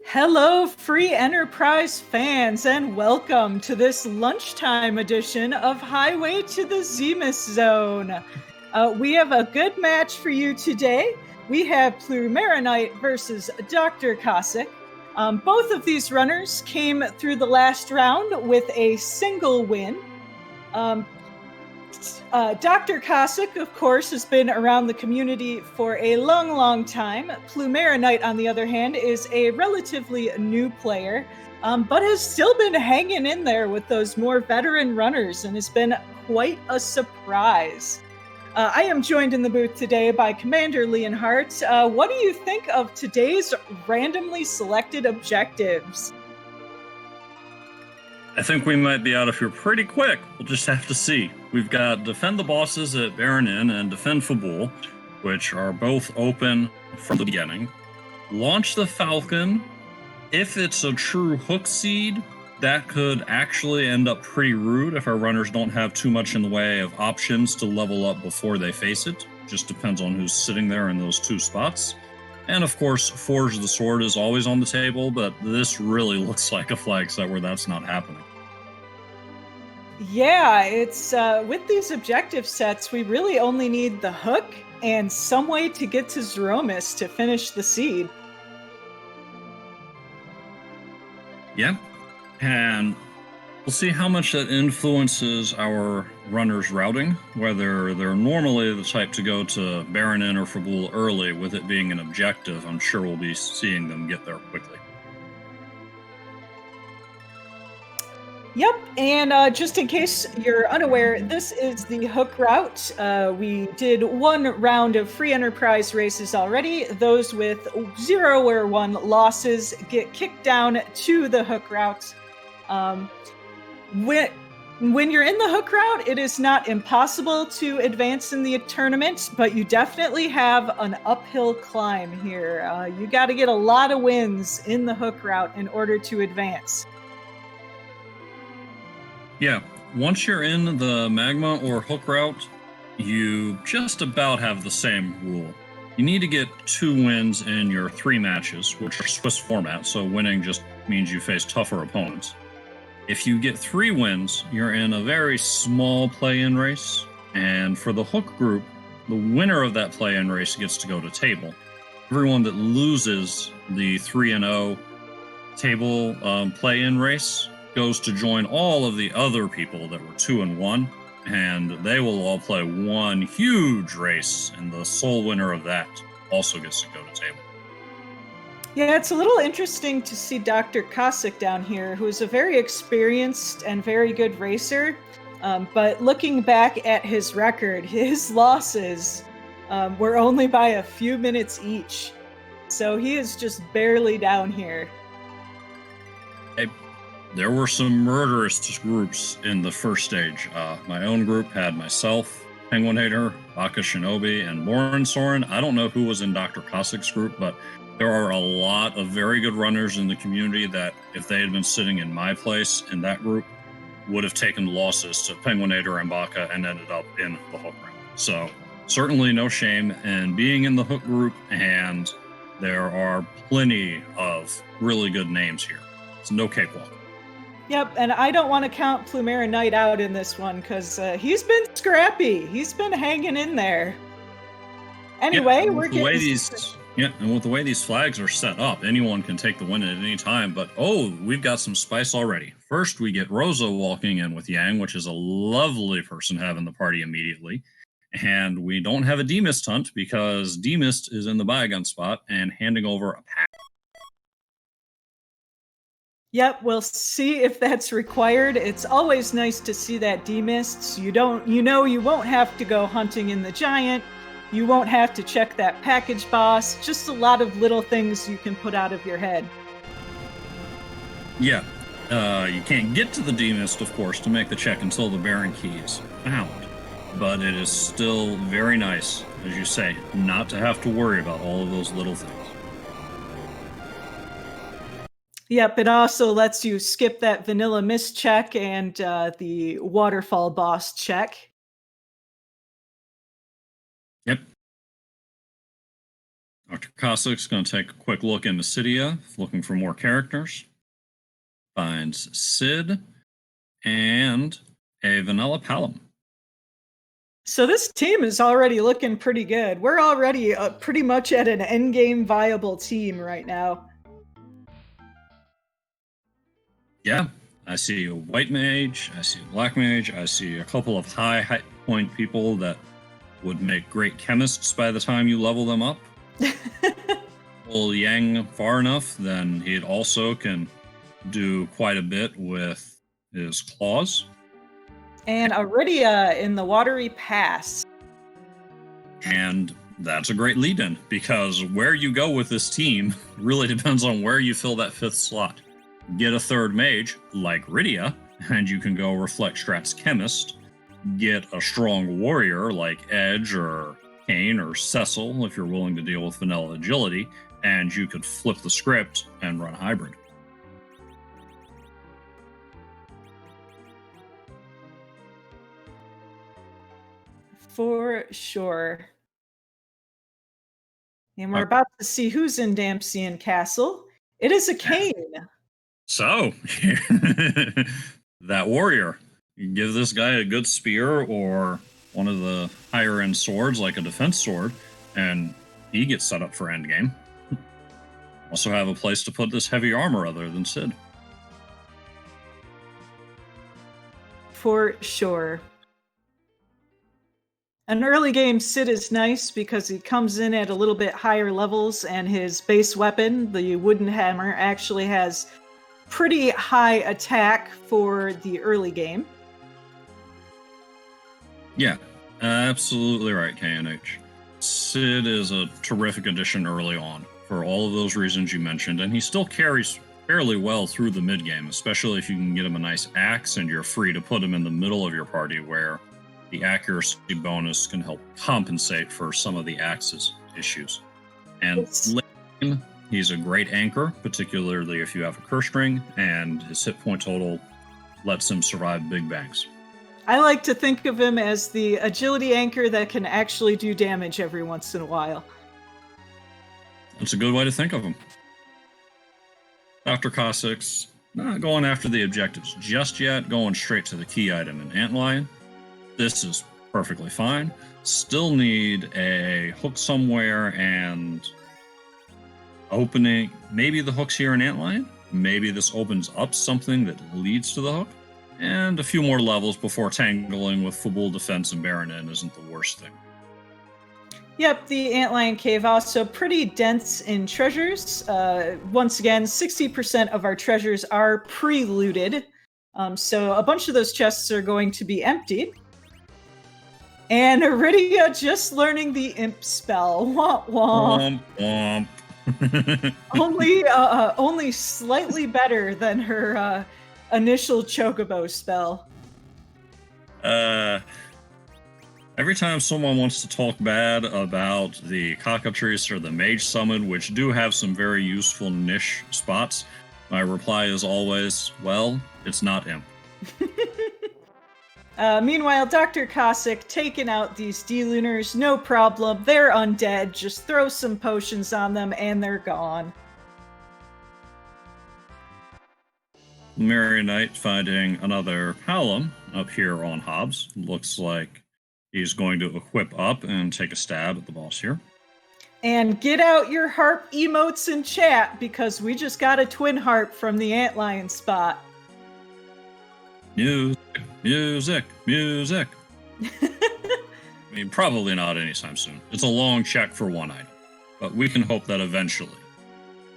Hello, free enterprise fans, and welcome to this lunchtime edition of Highway to the Threemus Zone. We have a good match for you today. We have plumeriaknight versus drcossack. Both of these runners came through the last round with a single win. Drcossack, of course, has been around the community for a long time. plumeriaknight, on the other hand, is a relatively new player, but has still been hanging in there with those more veteran runners and has been quite a surprise. I am joined in the booth today by Commander Leonhardt. What do you think of today's randomly selected objectives? I think we might be out of here pretty quick. We'll just have to see. We've got defend the bosses at Baron Inn and defend Fabul, which are both open from the beginning. Launch the Falcon. If it's a true hook seed, that could actually end up pretty rude if our runners don't have too much in the way of options to level up before they face it. Just depends on who's sitting there in those two spots. And of course, Forge the Sword is always on the table, but this really looks like a flag set where that's not happening. Yeah, it's with these objective sets, we really only need the hook and some way to get to Threemus to finish the seed. Yeah, and we'll see how much that influences our runners' routing, whether they're normally the type to go to Baron Inn or Fabul early. With it being an objective, I'm sure we'll be seeing them get there quickly. Yep, and just in case you're unaware, this is the hook route. We did one round of free enterprise races already. Those with 0 or 1 losses get kicked down to the hook route. When you're in the hook route, it is not impossible to advance in the tournament, but you definitely have an uphill climb here. You got to get a lot of wins in the hook route in order to advance. Yeah, once you're in the Magma or hook route, you just about have the same rule. You need to get 2 wins in your 3 matches, which are Swiss format, so winning just means you face tougher opponents. If you get 3 wins, you're in a very small play-in race, and for the hook group, the winner of that play-in race gets to go to table. Everyone that loses the 3-0 table play-in race goes to join all of the other people that were 2-1, and they will all play one huge race, and the sole winner of that also gets to go to table. Yeah, it's a little interesting to see drcossack down here, who is a very experienced and very good racer. But looking back at his record, his losses were only by a few minutes each. So he is just barely down here. There were some murderous groups in the first stage. My own group had myself, Penguinator, Baka Shinobi, and Morin Soren. I don't know who was in drcossack's group, but there are a lot of very good runners in the community that, if they had been sitting in my place in that group, would have taken losses to Penguinator and Baka and ended up in the hook round. So certainly no shame in being in the hook group, and there are plenty of really good names here. It's no cakewalk. Yep, and I don't want to count plumeriaknight out in this one because he's been scrappy. He's been hanging in there. Anyway, we're getting... and with the way these flags are set up, anyone can take the win at any time. But, we've got some spice already. First, we get Rosa walking in with Yang, which is a lovely person to have in the party immediately. And we don't have a demist hunt because demist is in the bygone spot and handing over a pack. Yep, we'll see if that's required. It's always nice to see that demist. You won't have to go hunting in the giant. You won't have to check that package boss. Just a lot of little things you can put out of your head. Yeah, you can't get to the demist, of course, to make the check until the Baron key is found. But it is still very nice, as you say, not to have to worry about all of those little things. Yep, it also lets you skip that vanilla mist check and the waterfall boss check. Yep. Dr. Cossack's going to take a quick look into Cydia, looking for more characters. Finds Sid and a vanilla Palom. So this team is already looking pretty good. We're already pretty much at an endgame viable team right now. Yeah, I see a white mage, I see a black mage, I see a couple of high point people that would make great chemists by the time you level them up. Pull Yang far enough, then he also can do quite a bit with his claws. And Aridia in the Watery Pass. And that's a great lead-in, because where you go with this team really depends on where you fill that 5th slot. Get a 3rd mage, like Rydia, and you can go Reflect Strat's Chemist. Get a strong warrior, like Edge or Kane or Cecil, if you're willing to deal with vanilla agility, and you could flip the script and run hybrid. For sure. And we're about to see who's in Damsian Castle. It is a Kane. So, that warrior. You give this guy a good spear or one of the higher end swords, like a defense sword, and he gets set up for endgame. Also have a place to put this heavy armor other than Sid. For sure. An early game Sid is nice because he comes in at a little bit higher levels, and his base weapon, the wooden hammer, actually has pretty high attack for the early game. Yeah, absolutely right, KNH. Sid is a terrific addition early on for all of those reasons you mentioned, and he still carries fairly well through the mid game, especially if you can get him a nice axe and you're free to put him in the middle of your party where the accuracy bonus can help compensate for some of the axe's issues. And late game, he's a great anchor, particularly if you have a curse ring, and his hit point total lets him survive big bangs. I like to think of him as the agility anchor that can actually do damage every once in a while. That's a good way to think of him. Dr. Cossack's not going after the objectives just yet, going straight to the key item in Antlion. This is perfectly fine. Still need a hook somewhere and opening. Maybe the hook's here in Antlion. Maybe this opens up something that leads to the hook. And a few more levels before tangling with Fabul Defense and Baronin isn't the worst thing. Yep, the Antlion Cave also pretty dense in treasures. Once again, 60% of our treasures are pre-looted. So a bunch of those chests are going to be emptied. And Aridia just learning the imp spell. Womp womp. Womp womp. Only slightly better than her initial Chocobo spell. Every time someone wants to talk bad about the Cockatrice or the Mage Summon, which do have some very useful niche spots, my reply is always, well, it's not imp. Meanwhile, Dr. Cossack taking out these D-Lunars, no problem. They're undead. Just throw some potions on them and they're gone. Plumeriaknight finding another Palom up here on Hobbs. Looks like he's going to equip up and take a stab at the boss here. And get out your harp emotes in chat, because we just got a twin harp from the Antlion spot. Music, music, music. I mean, probably not anytime soon. It's a long check for one item, but we can hope that eventually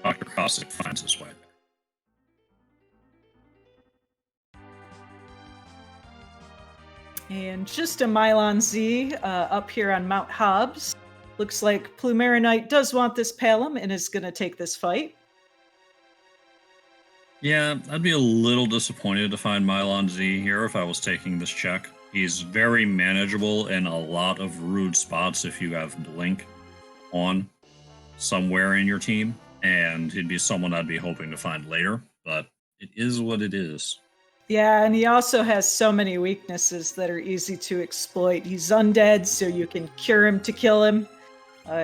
Dr. Cossack finds his way. And just a Mylon Z up here on Mount Hobbs. Looks like Plumeriaknight does want this Palom and is going to take this fight. Yeah, I'd be a little disappointed to find Mylon Z here if I was taking this check. He's very manageable in a lot of rude spots if you have Blink on somewhere in your team, and he'd be someone I'd be hoping to find later, but it is what it is. Yeah, and he also has so many weaknesses that are easy to exploit. He's undead, so you can cure him to kill him.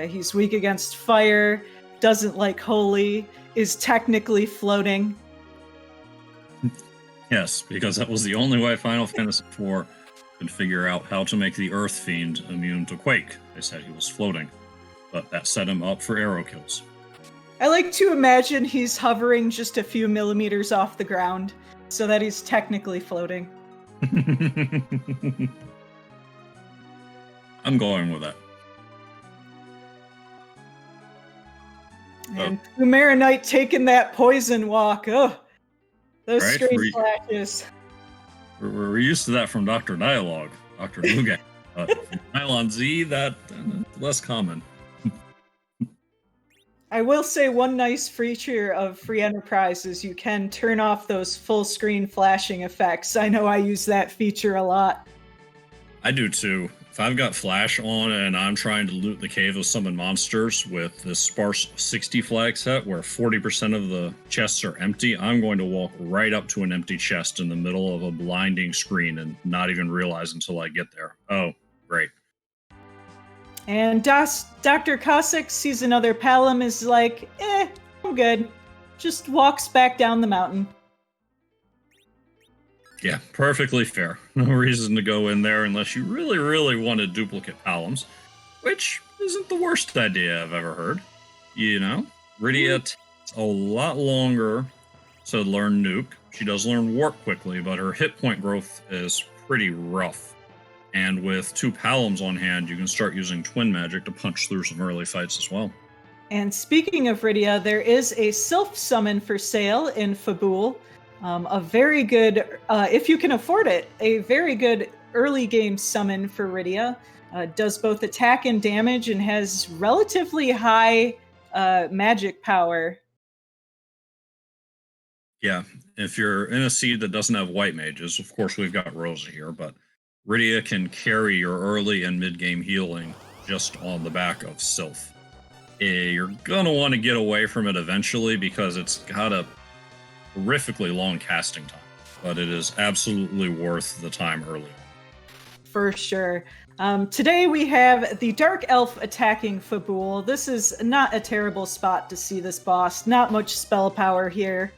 He's weak against fire, doesn't like holy, is technically floating. Yes, because that was the only way Final Fantasy IV could figure out how to make the Earth Fiend immune to Quake. They said he was floating, but that set him up for arrow kills. I like to imagine he's hovering just a few millimeters off the ground, so that he's technically floating. I'm going with that. And Plumeriaknight taking that poison walk. Oh, those Right, strange flashes. We're used to that from Dr. Dialogue, Dr. Lugan. Nylon Z, that's less common. I will say one nice feature of Free Enterprise is you can turn off those full screen flashing effects. I know I use that feature a lot. I do too. If I've got flash on and I'm trying to loot the cave of summon monsters with this sparse 60 flag set where 40% of the chests are empty, I'm going to walk right up to an empty chest in the middle of a blinding screen and not even realize until I get there. Oh, great. And Dr. Cossack sees another Palom, is like, I'm good. Just walks back down the mountain. Yeah, perfectly fair. No reason to go in there unless you really, really wanted duplicate Paloms, which isn't the worst idea I've ever heard. You know, Rydia takes a lot longer to learn Nuke. She does learn Warp quickly, but her hit point growth is pretty rough. And with 2 Paloms on hand, you can start using Twin Magic to punch through some early fights as well. And speaking of Rydia, there is a Sylph summon for sale in Fabul. A very good, if you can afford it, a very good early game summon for Rydia. Does both attack and damage and has relatively high magic power. Yeah, if you're in a seed that doesn't have white mages, of course we've got Rosa here, but Rydia can carry your early and mid-game healing just on the back of Sylph. You're going to want to get away from it eventually because it's got a horrifically long casting time, but it is absolutely worth the time early. For sure. Today we have the Dark Elf attacking Fabul. This is not a terrible spot to see this boss. Not much spell power here.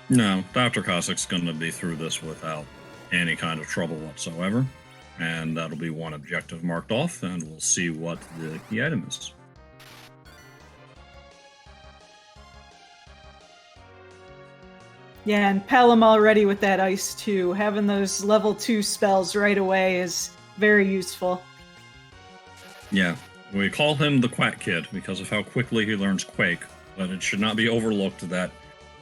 No, Dr. Cossack's going to be through this without any kind of trouble whatsoever, and that'll be one objective marked off, and we'll see what the key item is. Yeah, and Palom already with that ice too. Having those level 2 spells right away is very useful. Yeah, we call him the Quack Kid because of how quickly he learns Quake, but it should not be overlooked that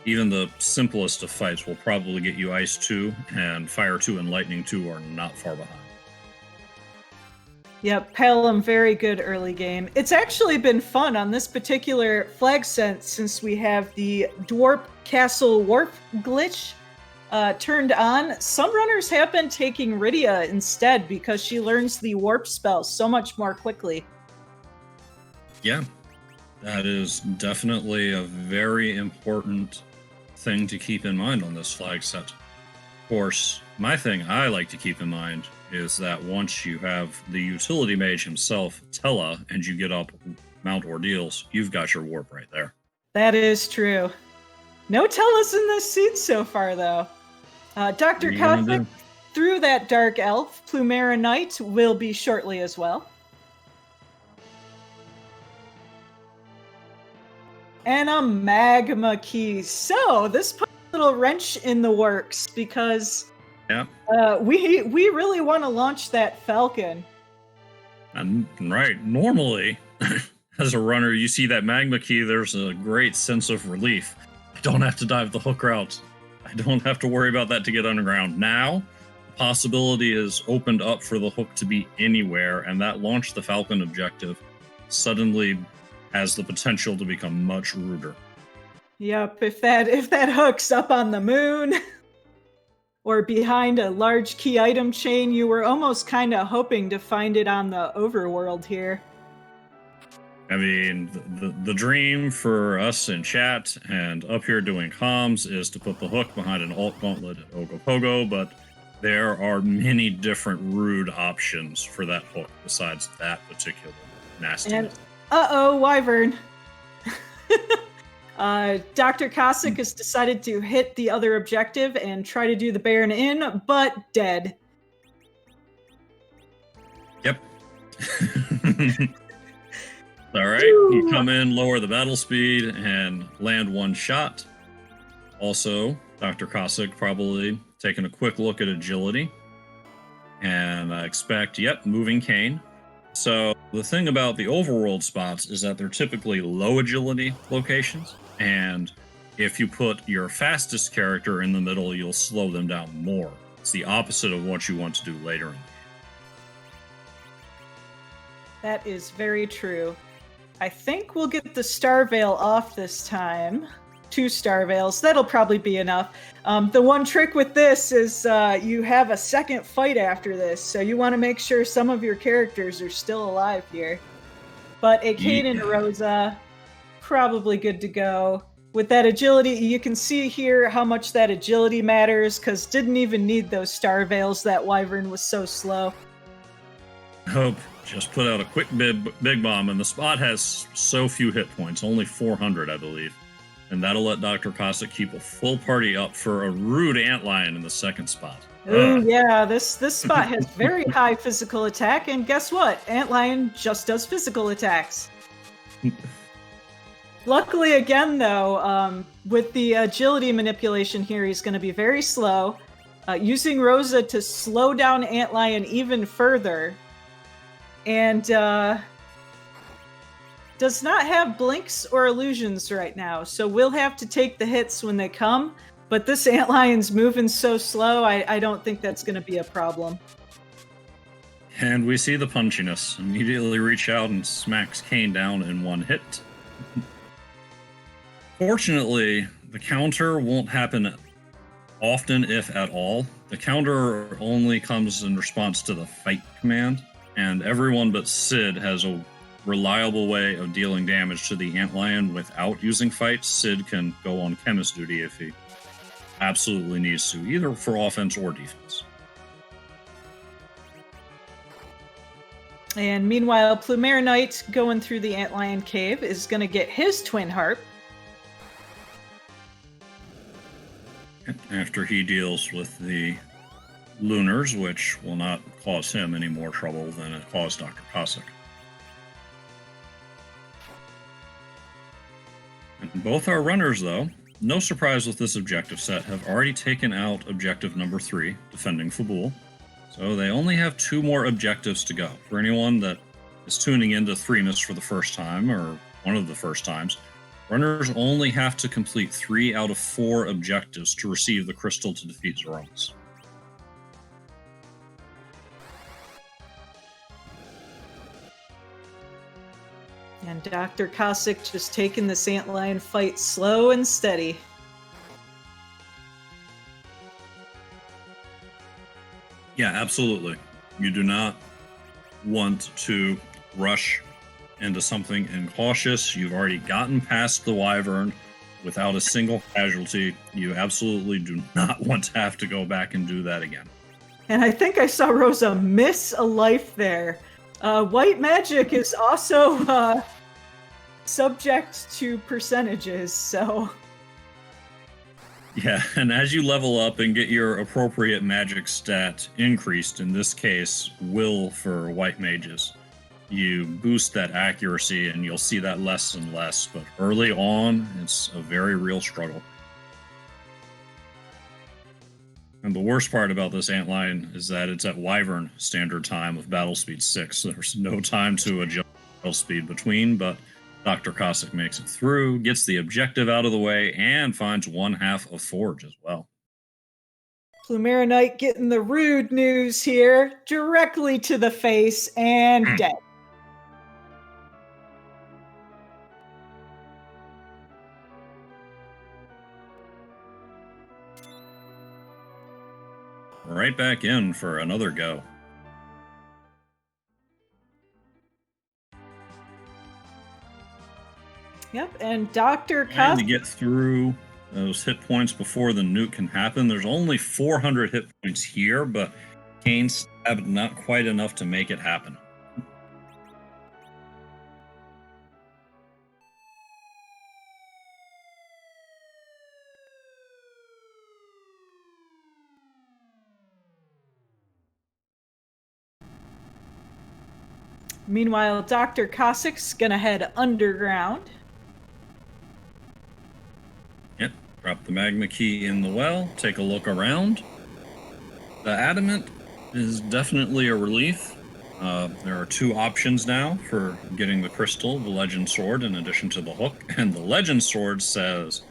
even the simplest of fights will probably get you Ice 2, and Fire 2 and Lightning 2 are not far behind. Yep, Palom, very good early game. It's actually been fun on this particular flag set since we have the Dwarf Castle Warp glitch turned on. Some runners have been taking Rydia instead because she learns the warp spell so much more quickly. Yeah, that is definitely a very important thing to keep in mind on this flag set. Of course, my thing I like to keep in mind is that once you have the utility mage himself, Tella, and you get up Mount Ordeals, you've got your warp right there. That is true. No Tellas in this seed so far, though. Dr. Cossack through that Dark Elf. Plumeriaknight will be shortly as well. And a Magma key. So this put a little wrench in the works because we really want to launch that Falcon. And right, normally, as a runner, you see that Magma key, there's a great sense of relief. I don't have to dive the hook route. I don't have to worry about that to get underground. Now, the possibility is opened up for the hook to be anywhere, and that Launch the Falcon objective suddenly has the potential to become much ruder. Yep, if that hook's up on the moon or behind a large key item chain, you were almost kind of hoping to find it on the overworld here. I mean, the dream for us in chat and up here doing comms is to put the hook behind an alt gauntlet at Ogopogo, but there are many different rude options for that hook besides that particular one. nasty. And Wyvern. Dr. Cossack has decided to hit the other objective and try to do the Baron in, but dead. Yep. All right, you come in, lower the battle speed, and land one shot. Also, Dr. Cossack probably taking a quick look at agility. And I expect, moving cane. So the thing about the overworld spots is that they're typically low agility locations. And if you put your fastest character in the middle, you'll slow them down more. It's the opposite of what you want to do later in the game. That is very true. I think we'll get the Star Veil off this time. 2 Star Veils. That'll probably be enough. The one trick with this is you have a second fight after this, so you want to make sure some of your characters are still alive here. But a Kane and Rosa, probably good to go. With that agility, you can see here how much that agility matters, because didn't even need those Star Veils. That Wyvern was so slow. Hope just put out a quick big bomb, and the spot has so few hit points, only 400, I believe. And that'll let Dr. Cossack keep a full party up for a rude antlion in the second spot. Oh yeah, this spot has very high physical attack, and guess what? Antlion just does physical attacks. Luckily, again though, with the agility manipulation here, he's going to be very slow. Using Rosa to slow down Antlion even further. And does not have blinks or illusions right now, so we'll have to take the hits when they come. But this Antlion's moving so slow, I don't think that's going to be a problem. And we see the punchiness. Immediately reach out and smacks Kane down in one hit. Fortunately, the counter won't happen often, if at all. The counter only comes in response to the fight command, and everyone but Sid has a reliable way of dealing damage to the Antlion without using fight. Sid can go on chemist duty if he absolutely needs to, either for offense or defense. And meanwhile, plumeriaknight going through the Antlion cave is going to get his twin harp. After he deals with the lunars, which will not cause him any more trouble than it caused Dr. Cossack. And both our runners, though, no surprise with this objective set, have already taken out objective number 3, defending Fabul. So they only have 2 more objectives to go. For anyone that is tuning into Threemus for the first time, or one of the first times, runners only have to complete 3 out of 4 objectives to receive the crystal to defeat Zeromus. And Dr. Cossack just taking this Antlion fight slow and steady. Yeah, absolutely. You do not want to rush into something incautious. You've already gotten past the Wyvern without a single casualty. You absolutely do not want to have to go back and do that again. And I think I saw Rosa miss a life there. White magic is also subject to percentages, so... Yeah, and as you level up and get your appropriate magic stat increased, in this case, will for white mages, you boost that accuracy and you'll see that less and less. But early on, it's a very real struggle. And the worst part about this Antlion is that it's at Wyvern standard time of battle speed 6. There's no time to adjust battle speed between, but Dr. Cossack makes it through, gets the objective out of the way, and finds 1/2 of Forge as well. plumeriaknight getting the rude news here, directly to the face, and dead. Right back in for another go. Yep, and Dr. Trying to Cossack... get through those hit points before the nuke can happen. There's only 400 hit points here, but Kane stabbed not quite enough to make it happen. Meanwhile, Dr. Cossack's gonna head underground. Yep. Drop the magma key in the well. Take a look around. The adamant is definitely a relief. There are two options now for getting the crystal, the legend sword, in addition to the hook. And the legend sword says,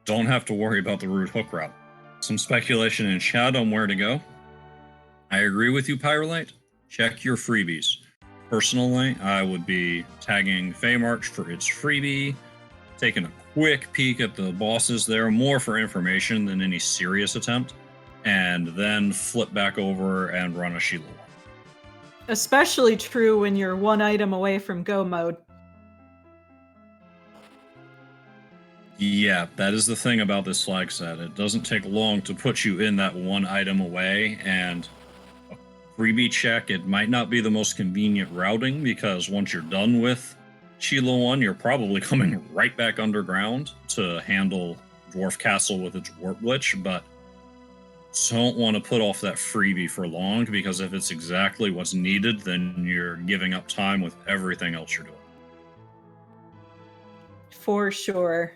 don't have to worry about the root hook route. Some speculation in chat on where to go. I agree with you, Pyrolite. Check your freebies. Personally, I would be tagging Feymarch for its freebie, taking a quick peek at the bosses there, more for information than any serious attempt, and then flip back over and run a Sheila. Especially true when you're one item away from go mode. Yeah, that is the thing about this flag set. It doesn't take long to put you in that one item away, and a freebie check, it might not be the most convenient routing, because once you're done with Sheila 1, you're probably coming right back underground to handle Dwarf Castle with its warp glitch, but don't want to put off that freebie for long, because if it's exactly what's needed, then you're giving up time with everything else you're doing. For sure.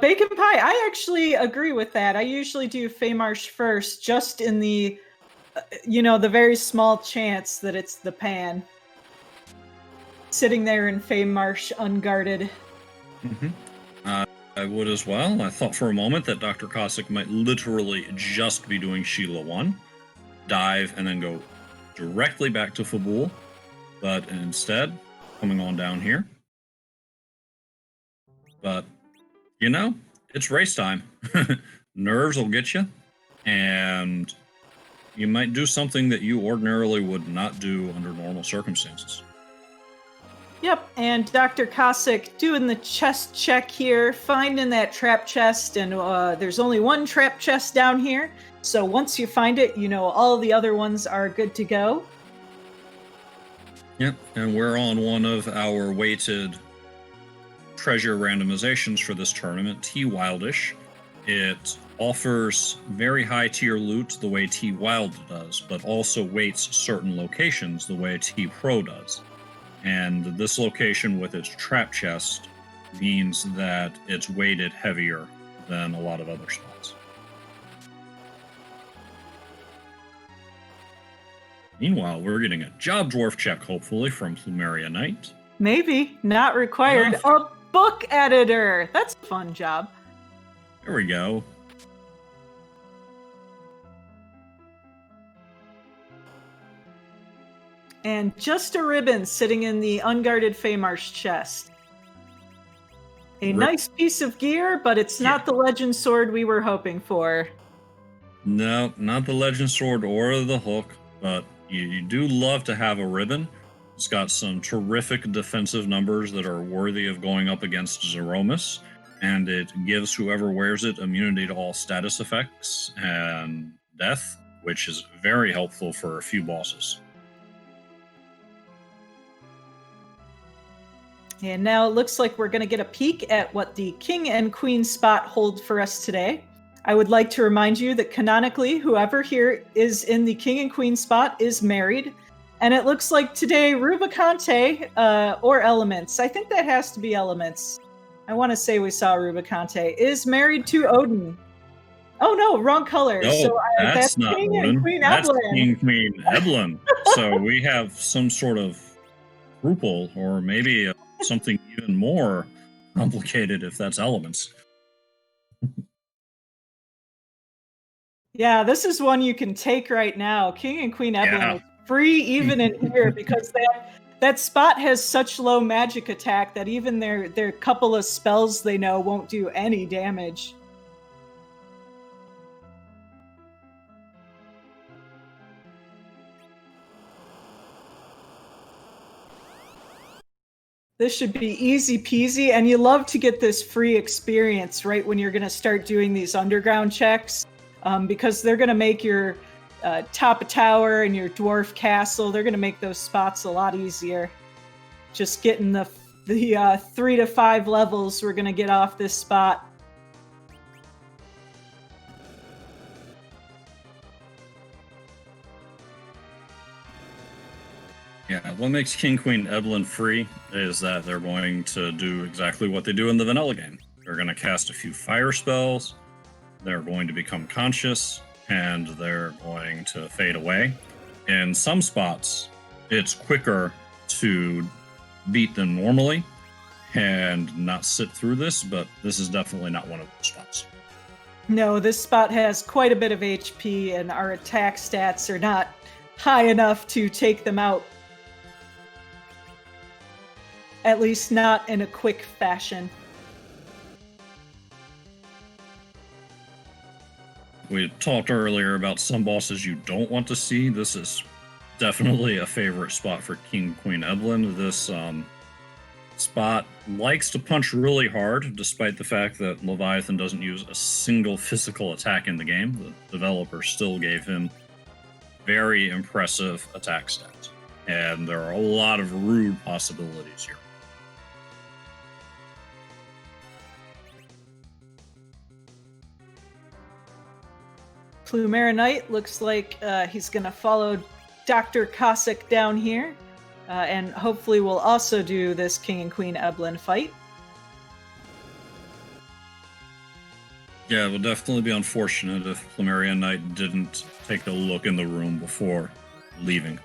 Bacon Pie, I actually agree with that. I usually do Feymarch first, just in the, the very small chance that it's the pan. Sitting there in Feymarch unguarded. I would as well. I thought for a moment that Dr. Cossack might literally just be doing Sheila 1, dive, and then go directly back to Fabul, but instead, coming on down here. But, it's race time. Nerves will get you, and you might do something that you ordinarily would not do under normal circumstances. Yep, and Dr. Cossack doing the chest check here, finding that trap chest, and there's only one trap chest down here, so once you find it, all the other ones are good to go. Yep, and we're on one of our weighted treasure randomizations for this tournament, T Wildish. It offers very high tier loot the way T Wild does, but also weights certain locations the way T Pro does. And this location with its trap chest means that it's weighted heavier than a lot of other spots. Meanwhile, we're getting a job dwarf check, hopefully, from plumeriaknight. Maybe. Not required. A book editor! That's a fun job. There we go. And just a ribbon sitting in the unguarded Feymarch chest. A nice piece of gear, but it's not the legend sword we were hoping for. No, not the legend sword or the hook, but you do love to have a ribbon. It's got some terrific defensive numbers that are worthy of going up against Zeromus, and it gives whoever wears it immunity to all status effects and death, which is very helpful for a few bosses. And now it looks like we're going to get a peek at what the King and Queen spot hold for us today. I would like to remind you that canonically, whoever here is in the King and Queen spot is married. And it looks like today, Rubicante or Elements, I think that has to be Elements. I want to say we saw Rubicante, is married to Odin. Oh no, wrong color. No, so that's not King Odin. and Queen That's Evelyn. King Queen Evelyn. So we have some sort of scruple, or maybe something even more complicated if that's Elements. Yeah, this is one you can take right now. King and Queen Evelyn is free even in here because that spot has such low magic attack that even their couple of spells they know won't do any damage. This should be easy peasy, and you love to get this free experience right when you're going to start doing these underground checks, because they're going to make your top of tower and your dwarf castle, they're going to make those spots a lot easier. Just getting the the 3 to 5 levels we're going to get off this spot. Yeah, what makes King Queen Evelyn free is that they're going to do exactly what they do in the vanilla game. They're going to cast a few fire spells, they're going to become conscious, and they're going to fade away. In some spots, it's quicker to beat them normally and not sit through this, but this is definitely not one of those spots. No, this spot has quite a bit of HP, and our attack stats are not high enough to take them out. At least not in a quick fashion. We talked earlier about some bosses you don't want to see. This is definitely a favorite spot for King Queen Evelyn. This spot likes to punch really hard, despite the fact that Leviathan doesn't use a single physical attack in the game. The developer still gave him very impressive attack stats, and there are a lot of rude possibilities here. Plumeriaknight looks like he's going to follow Dr. Cossack down here, and hopefully we'll also do this King and Queen Evelyn fight. Yeah, it would definitely be unfortunate if Plumeriaknight didn't take a look in the room before leaving.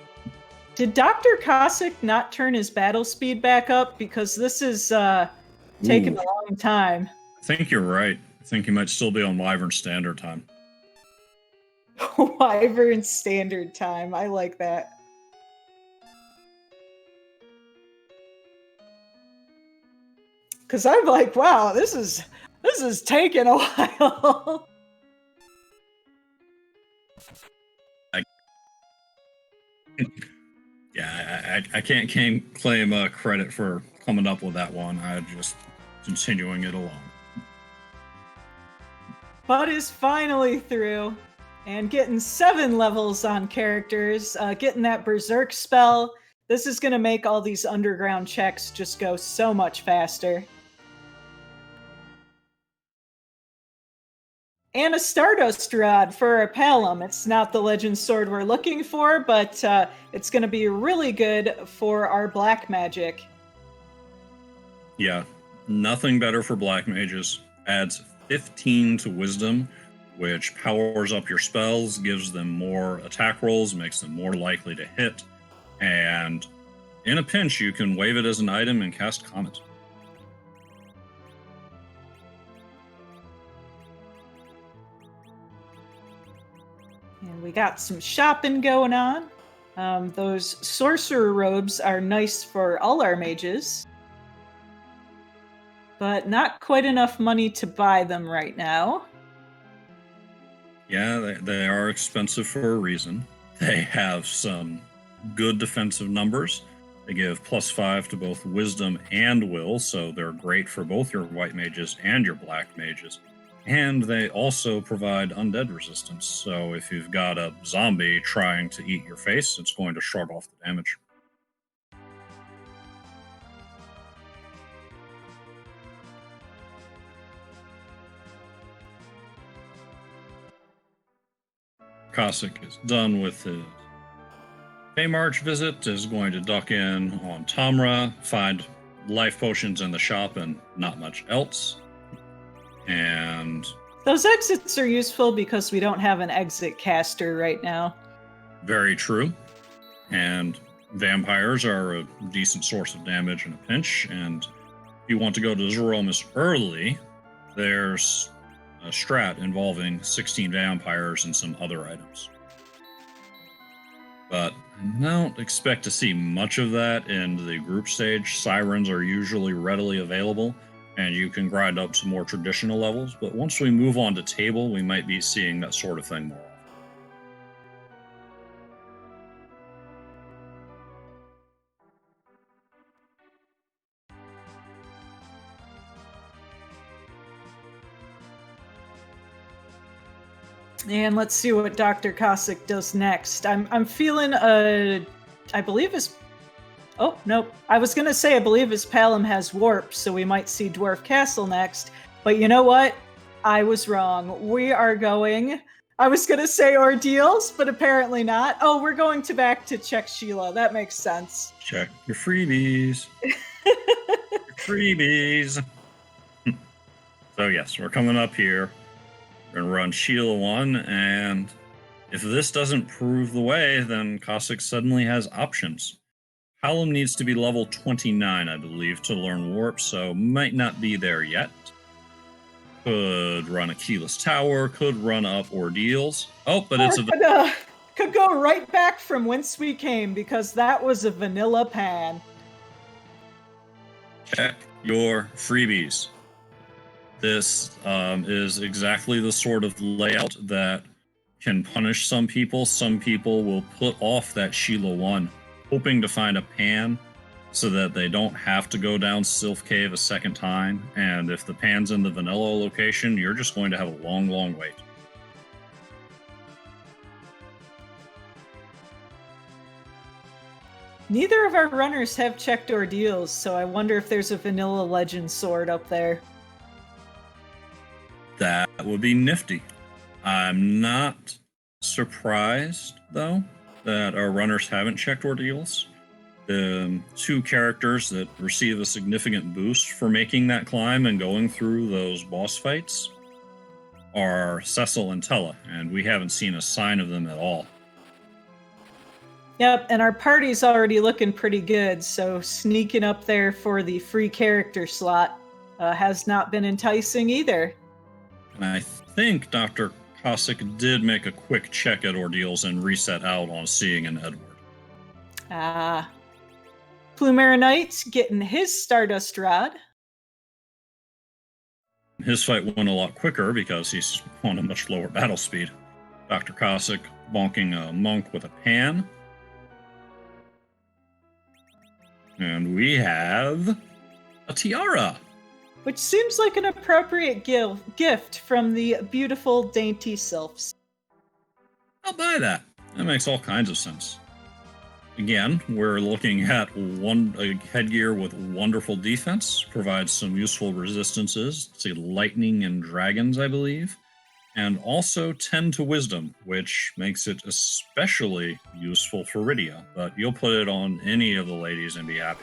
Did Dr. Cossack not turn his battle speed back up? Because this is taking a long time. I think you're right. I think he might still be on Wyvern Standard Time. Wyvern Standard Time. I like that. Because I'm like, wow, this is taking a while. I can't claim credit for coming up with that one. I'm just continuing it along. Bud is finally through and getting 7 levels on characters, getting that Berserk spell. This is going to make all these underground checks just go so much faster. And a Stardust Rod for a Palom. It's not the Legend Sword we're looking for, but it's going to be really good for our black magic. Yeah, nothing better for black mages. Adds 15 to Wisdom, which powers up your spells, gives them more attack rolls, makes them more likely to hit, and in a pinch, you can wave it as an item and cast Comet. And we got some shopping going on. Those sorcerer robes are nice for all our mages, but not quite enough money to buy them right now. Yeah, they are expensive for a reason. They have some good defensive numbers. They give +5 to both Wisdom and Will, so they're great for both your white mages and your black mages. And they also provide undead resistance, so if you've got a zombie trying to eat your face, it's going to shrug off the damage. Cossack is done with his Feymarch visit, is going to duck in on Tamra, find life potions in the shop and not much else. And those exits are useful because we don't have an exit caster right now. Very true. And vampires are a decent source of damage in a pinch. And if you want to go to Zeromus early, there's a strat involving 16 vampires and some other items. But I don't expect to see much of that in the group stage. Sirens are usually readily available, and you can grind up some more traditional levels. But once we move on to table, we might be seeing that sort of thing more often. And let's see what Dr. Cossack does next. I'm feeling I believe his Oh, nope. I was going to say I believe his palom has warp, so we might see Dwarf Castle next. But you know what? I was wrong. We are going... I was going to say ordeals, but apparently not. Oh, we're going back to check Sheila. That makes sense. Check your freebies. Your freebies. So yes, we're coming up here. We're going to run Sheila 1, and if this doesn't prove the way, then Cossack suddenly has options. Hallam needs to be level 29, I believe, to learn Warp, so might not be there yet. Could run a Keyless Tower, could run up Ordeals. Oh, but it's a... Could go right back from whence we came, because that was a vanilla pan. Check your freebies. This is exactly the sort of layout that can punish some people. Some people will put off that Sheila 1, hoping to find a pan so that they don't have to go down Sylph Cave a second time. And if the pan's in the vanilla location, you're just going to have a long, long wait. Neither of our runners have checked ordeals, so I wonder if there's a vanilla legend sword up there. That would be nifty. I'm not surprised, though, that our runners haven't checked ordeals. The two characters that receive a significant boost for making that climb and going through those boss fights are Cecil and Tella, and we haven't seen a sign of them at all. Yep, and our party's already looking pretty good, so sneaking up there for the free character slot has not been enticing either. And I think Dr. Cossack did make a quick check at ordeals and reset out on seeing an Edward. Plumeriaknight getting his Stardust Rod. His fight went a lot quicker because he's on a much lower battle speed. Dr. Cossack bonking a monk with a pan. And we have a tiara. Which seems like an appropriate gift from the beautiful dainty sylphs. I'll buy that. That makes all kinds of sense. Again, we're looking at a headgear with wonderful defense, provides some useful resistances to lightning and dragons, I believe, and also 10 to wisdom, which makes it especially useful for Rydia, but you'll put it on any of the ladies and be happy.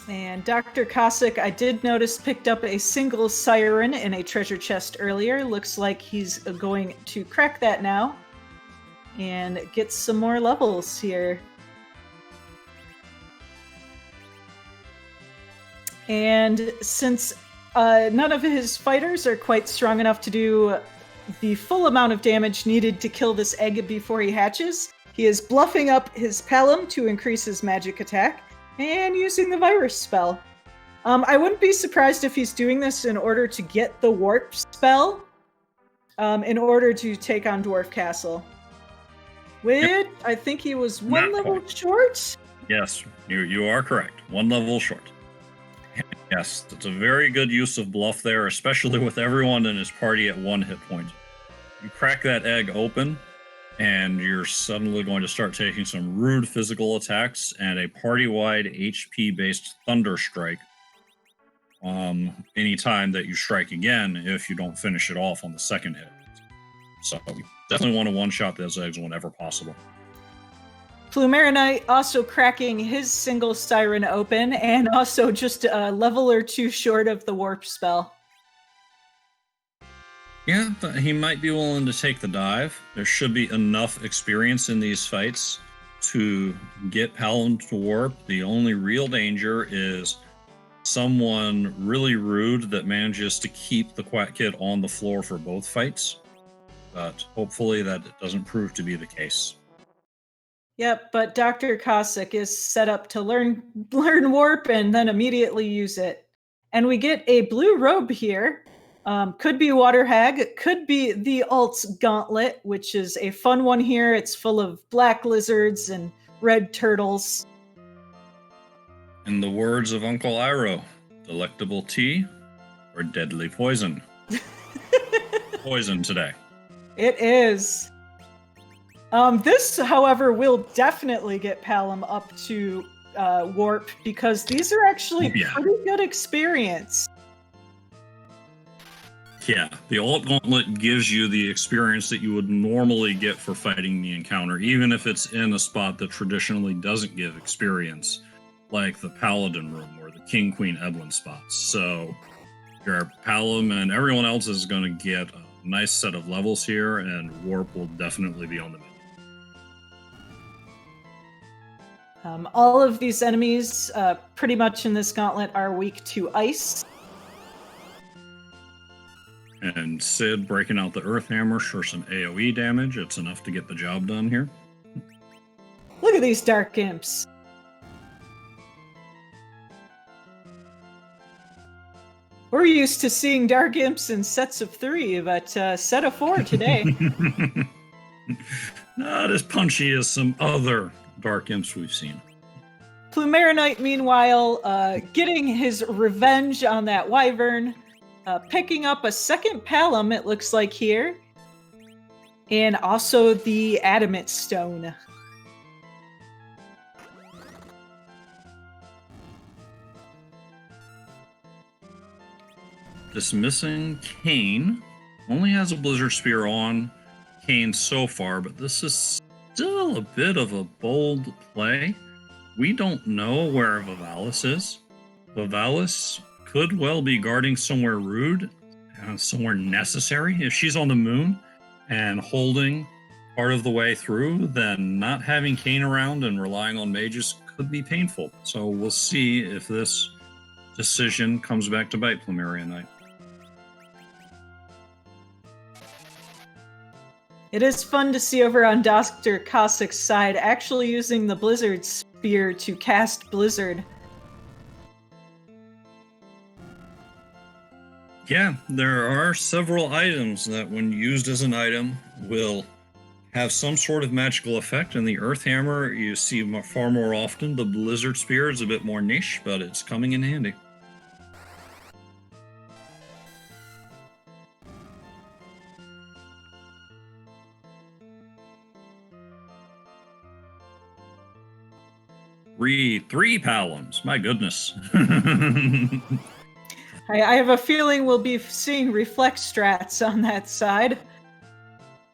And Dr. Cossack, I did notice, picked up a single siren in a treasure chest earlier. Looks like he's going to crack that now and get some more levels here. And since none of his fighters are quite strong enough to do the full amount of damage needed to kill this egg before he hatches, he is bluffing up his palom to increase his magic attack and using the virus spell. I wouldn't be surprised if he's doing this in order to get the warp spell in order to take on Dwarf Castle. Which I think he was one level short? Yes, you are correct. One level short. Yes, it's a very good use of bluff there, especially with everyone in his party at 1 hit point. You crack that egg open, and you're suddenly going to start taking some rude physical attacks and a party-wide HP-based Thunder Strike anytime that you strike again if you don't finish it off on the second hit. So definitely want to one-shot those eggs whenever possible. Plumeriaknight also cracking his single siren open and also just a level or two short of the warp spell. Yeah, but he might be willing to take the dive. There should be enough experience in these fights to get Palom to warp. The only real danger is someone really rude that manages to keep the Quack Kid on the floor for both fights. But hopefully that doesn't prove to be the case. Yep, but Dr. Cossack is set up to learn warp and then immediately use it. And we get a blue robe here. Could be Water Hag, could be the Alt's Gauntlet, which is a fun one here. It's full of black lizards and red turtles. In the words of Uncle Iroh, delectable tea or deadly poison? Poison today. It is. This, however, will definitely get Palom up to warp because these are actually pretty good experience. Yeah, the Alt Gauntlet gives you the experience that you would normally get for fighting the encounter, even if it's in a spot that traditionally doesn't give experience, like the Paladin room or the King Queen Evelyn spots. So your Palom and everyone else is going to get a nice set of levels here, and Warp will definitely be on the menu. All of these enemies, pretty much in this gauntlet, are weak to ice. And Sid breaking out the Earth Hammer for some AoE damage. It's enough to get the job done here. Look at these dark imps. We're used to seeing dark imps in sets of 3, but set of 4 today. Not as punchy as some other dark imps we've seen. Plumeriaknight, meanwhile, getting his revenge on that wyvern, picking up a second Palom, it looks like here, and also the Adamant Stone. Dismissing Kane. Only has a Blizzard Spear on Kane so far, but this is still a bit of a bold play. We don't know where Vivalis is. Vivalis could well be guarding somewhere rude, somewhere necessary. If she's on the moon and holding part of the way through, then not having Kane around and relying on mages could be painful. So we'll see if this decision comes back to bite Plumeriaknight. It is fun to see over on Dr. Cossack's side actually using the Blizzard Spear to cast Blizzard. Yeah, there are several items that when used as an item will have some sort of magical effect. In the Earth Hammer, you see far more often. The Blizzard Spear is a bit more niche, but it's coming in handy. Three Paloms, my goodness. I have a feeling we'll be seeing reflect strats on that side.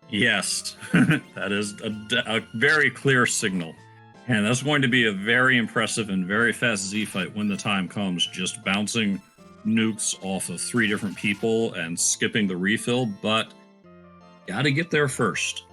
Yes, that is a very clear signal. And that's going to be a very impressive and very fast Z fight when the time comes, just bouncing nukes off of 3 different people and skipping the refill, but gotta get there first.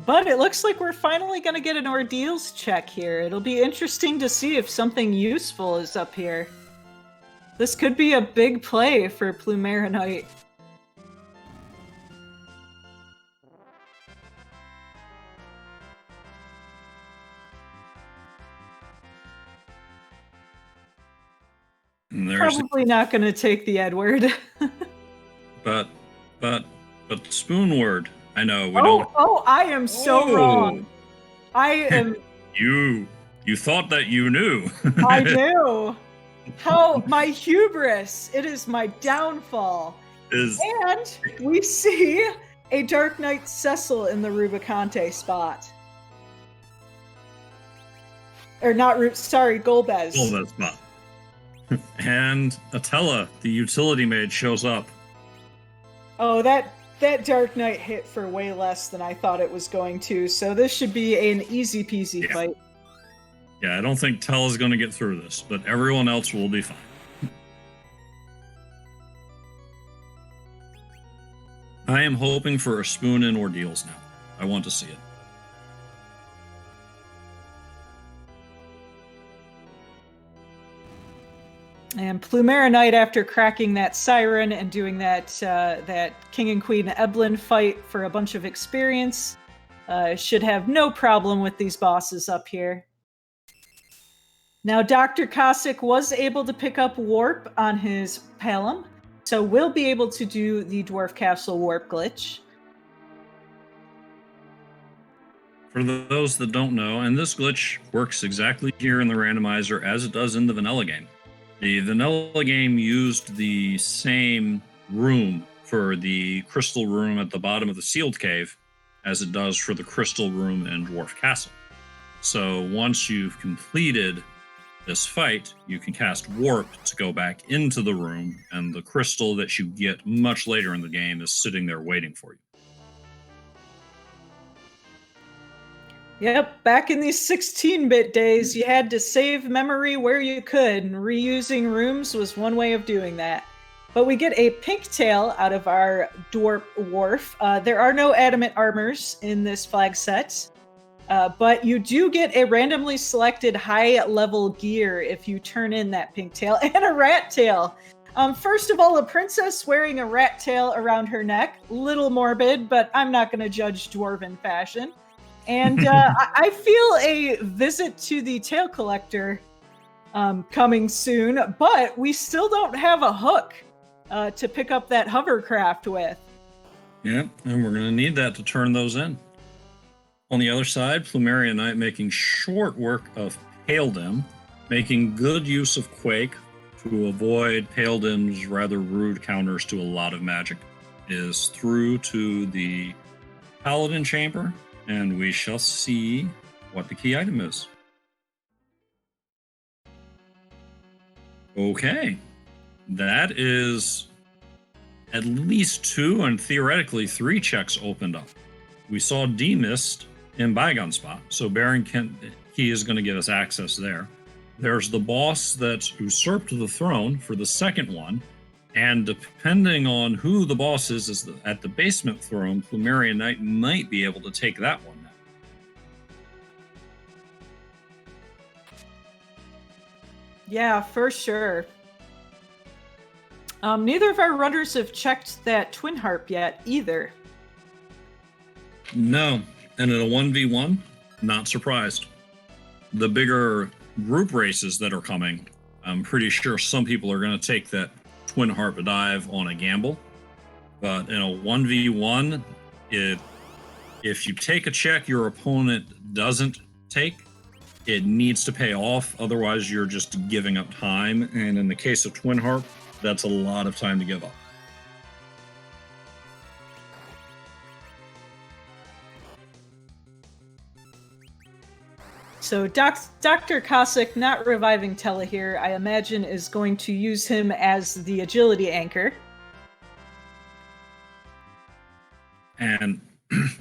But it looks like we're finally going to get an ordeals check here. It'll be interesting to see if something useful is up here. This could be a big play for Plumeriaknight. Probably not going to take the Edward. but Spoonward. I know we don't. Oh, I am so wrong. I am. You thought that you knew. I knew. How my hubris! It is my downfall. And we see a Dark Knight Cecil in the Rubicante spot. Or not. Sorry, Golbez. Golbez spot. And Atella, the utility maid, shows up. Oh, that Dark Knight hit for way less than I thought it was going to, so this should be an easy peasy fight. Yeah, I don't think Tella's going to get through this, but everyone else will be fine. I am hoping for a spoon in ordeals now. I want to see it. And Plumeriaknight, after cracking that Siren and doing that King and Queen Eblin fight for a bunch of experience, should have no problem with these bosses up here. Now, Dr. Cossack was able to pick up Warp on his Palom, so we'll be able to do the Dwarf Castle Warp glitch. For those that don't know, and this glitch works exactly here in the randomizer as it does in the vanilla game. The vanilla game used the same room for the crystal room at the bottom of the sealed cave as it does for the crystal room in Dwarf Castle. So once you've completed this fight, you can cast Warp to go back into the room, and the crystal that you get much later in the game is sitting there waiting for you. Yep, back in these 16-bit days, you had to save memory where you could, and reusing rooms was one way of doing that. But we get a pink tail out of our Dwarf Wharf. There are no adamant armors in this flag set, but you do get a randomly selected high-level gear if you turn in that pink tail, and a rat tail. First of all, a princess wearing a rat tail around her neck. Little morbid, but I'm not going to judge dwarven fashion. And I feel a visit to the tail collector coming soon, but we still don't have a hook to pick up that hovercraft with. Yeah, and we're going to need that to turn those in. On the other side, plumeriaknight making short work of Paladin, making good use of Quake to avoid Paladin's rather rude counters to a lot of magic, is through to the Paladin chamber, and we shall see what the key item is. Okay, that is at least 2 and theoretically 3 checks opened up. We saw demist in Bygone Spot, so Baron Key is going to give us access there. There's the boss that usurped the throne for the second one, and depending on who the boss is at the basement throne, plumeriaknight might be able to take that one now. Yeah, for sure. Neither of our runners have checked that twin harp yet either. No, and in a 1v1, not surprised. The bigger group races that are coming, I'm pretty sure some people are going to take that twin harp dive on a gamble. But in a 1v1, if you take a check your opponent doesn't take, it needs to pay off. Otherwise, you're just giving up time. And in the case of twin harp, that's a lot of time to give up. So Dr. Cossack, not reviving Tella here, I imagine is going to use him as the agility anchor. And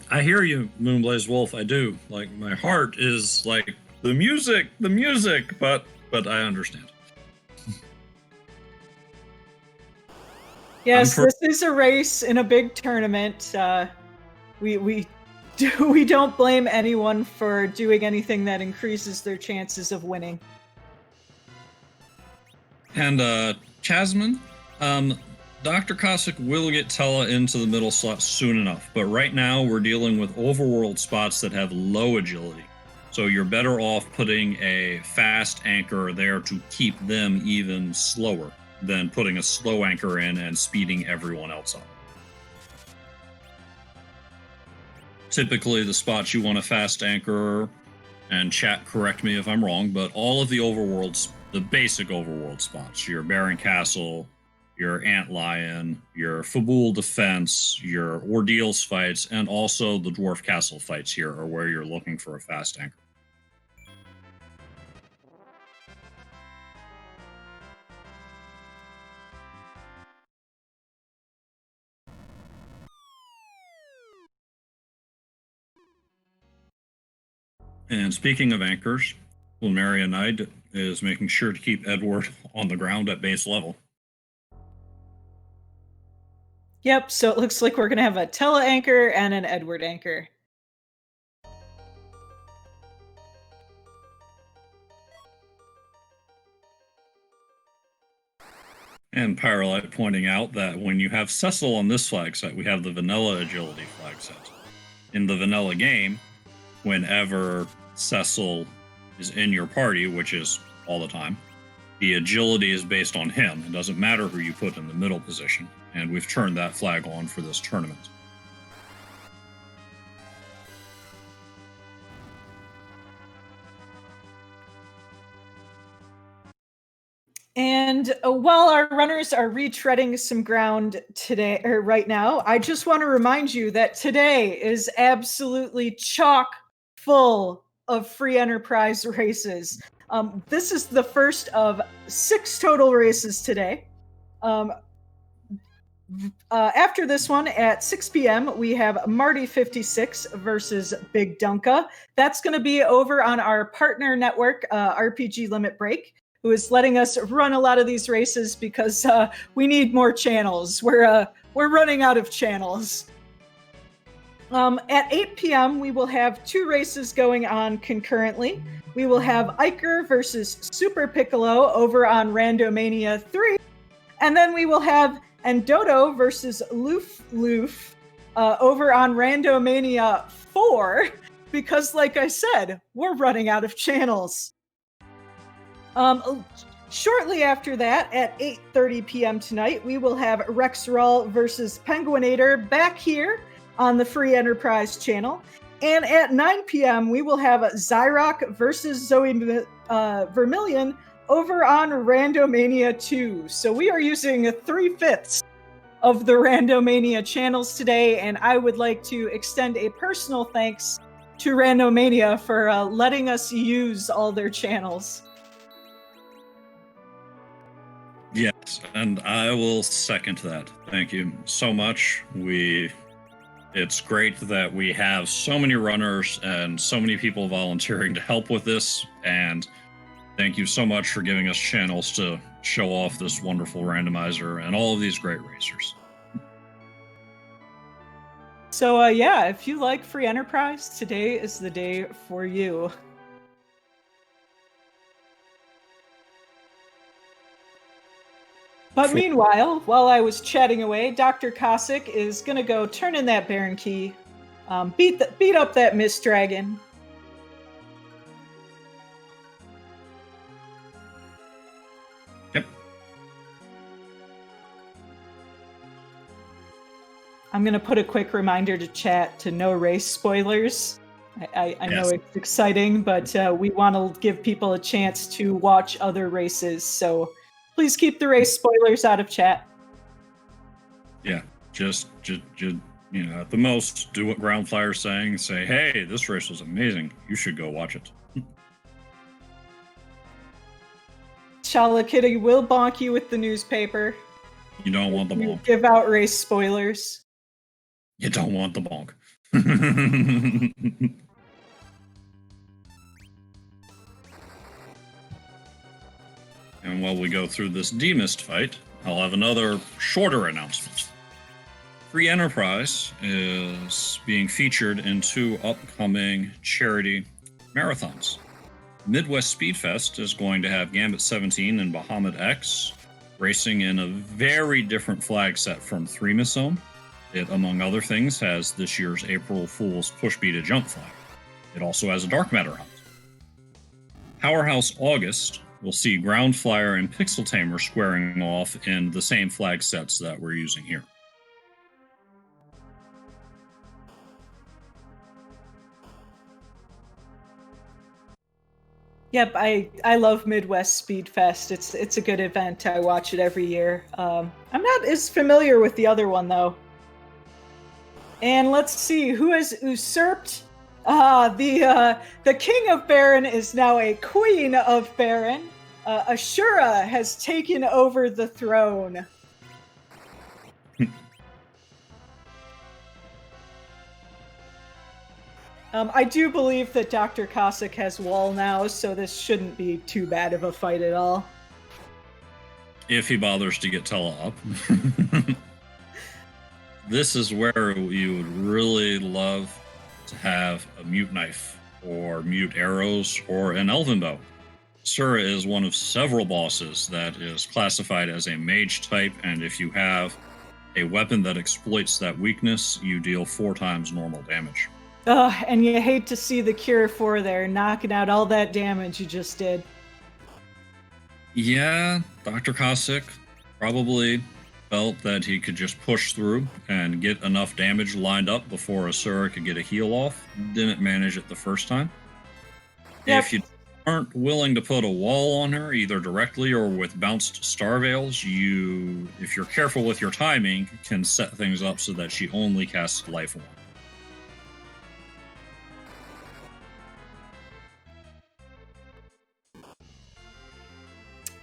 I hear you, Moonblaze Wolf. I do. Like, my heart is like, the music, but I understand. Yes, this is a race in a big tournament. We don't blame anyone for doing anything that increases their chances of winning. And Chasman, Dr. Cossack will get Tella into the middle slot soon enough, but right now we're dealing with overworld spots that have low agility. So you're better off putting a fast anchor there to keep them even slower than putting a slow anchor in and speeding everyone else up. Typically, the spots you want a fast anchor, and chat, correct me if I'm wrong, but all of the overworlds, the basic overworld spots, your Baron Castle, your Antlion, your Fabul Defense, your Ordeals fights, and also the Dwarf Castle fights here are where you're looking for a fast anchor. And speaking of anchors, plumeriaknight is making sure to keep Edward on the ground at base level. Yep, so it looks like we're going to have a Tella anchor and an Edward anchor. And Pyrolite pointing out that when you have Cecil on this flag set, we have the vanilla agility flag set. In the vanilla game, whenever Cecil is in your party, which is all the time, the agility is based on him. It doesn't matter who you put in the middle position, and we've turned that flag on for this tournament. And while our runners are retreading some ground today or right now, I just want to remind you that today is absolutely chock full of free enterprise races. This is the first of 6 total races today. After this one at 6 p.m., we have Marty56 versus Big Dunka. That's going to be over on our partner network, RPG Limit Break, who is letting us run a lot of these races because we need more channels. We're running out of channels. At 8 p.m., we will have 2 races going on concurrently. We will have Iker versus Super Piccolo over on Randomania 3, and then we will have Dodo versus Loof over on Randomania 4, because like I said, we're running out of channels. Shortly after that, at 8:30 p.m. tonight, we will have Rexral versus Penguinator back here on the Free Enterprise channel. And at 9 p.m., we will have Zyrock versus Zoe Vermilion over on Randomania 2. So we are using 3/5 of the Randomania channels today, and I would like to extend a personal thanks to Randomania for letting us use all their channels. Yes, and I will second that. Thank you so much. It's great that we have so many runners and so many people volunteering to help with this, and thank you so much for giving us channels to show off this wonderful randomizer and all of these great racers. So yeah, if you like Free Enterprise, today is the day for you. But meanwhile, while I was chatting away, Dr. Cossack is gonna go turn in that Baron key, beat up that Mist Dragon. Yep. I'm gonna put a quick reminder to chat to no race spoilers. I know it's exciting, but we want to give people a chance to watch other races, so please keep the race spoilers out of chat. Yeah, just at the most, do what Ground Flyer's saying. Say, hey, this race was amazing. You should go watch it. Shala Kitty will bonk you with the newspaper. You don't want the bonk. Give out race spoilers. You don't want the bonk. And while we go through this demist fight, I'll have another shorter announcement. Free Enterprise is being featured in 2 upcoming charity marathons. Midwest Speed Fest is going to have Gambit 17 and Bahamut X racing in a very different flag set from Threemus Zone. It, among other things, has this year's April Fool's Push B to Jump flag. It also has a Dark Matter hunt. Powerhouse August will see Ground Flyer and Pixel Tamer squaring off in the same flag sets that we're using here. Yep, I love Midwest Speed Fest. It's a good event. I watch it every year. I'm not as familiar with the other one though. And let's see who has usurped. The King of Baron is now a Queen of Baron. Ashura has taken over the throne. I do believe that Dr. Cossack has wall now, so this shouldn't be too bad of a fight at all. If he bothers to get Tella up. This is where you would really love to have a mute knife or mute arrows or an elven bow. Sura is one of several bosses that is classified as a mage type, and if you have a weapon that exploits that weakness, you deal 4 times normal damage. And you hate to see the Cure 4 there, knocking out all that damage you just did. Yeah, Dr. Cossack probably felt that he could just push through and get enough damage lined up before Asura could get a heal off. Didn't manage it the first time. Yep. If you aren't willing to put a wall on her, either directly or with bounced star veils, you, if you're careful with your timing, can set things up so that she only casts life one.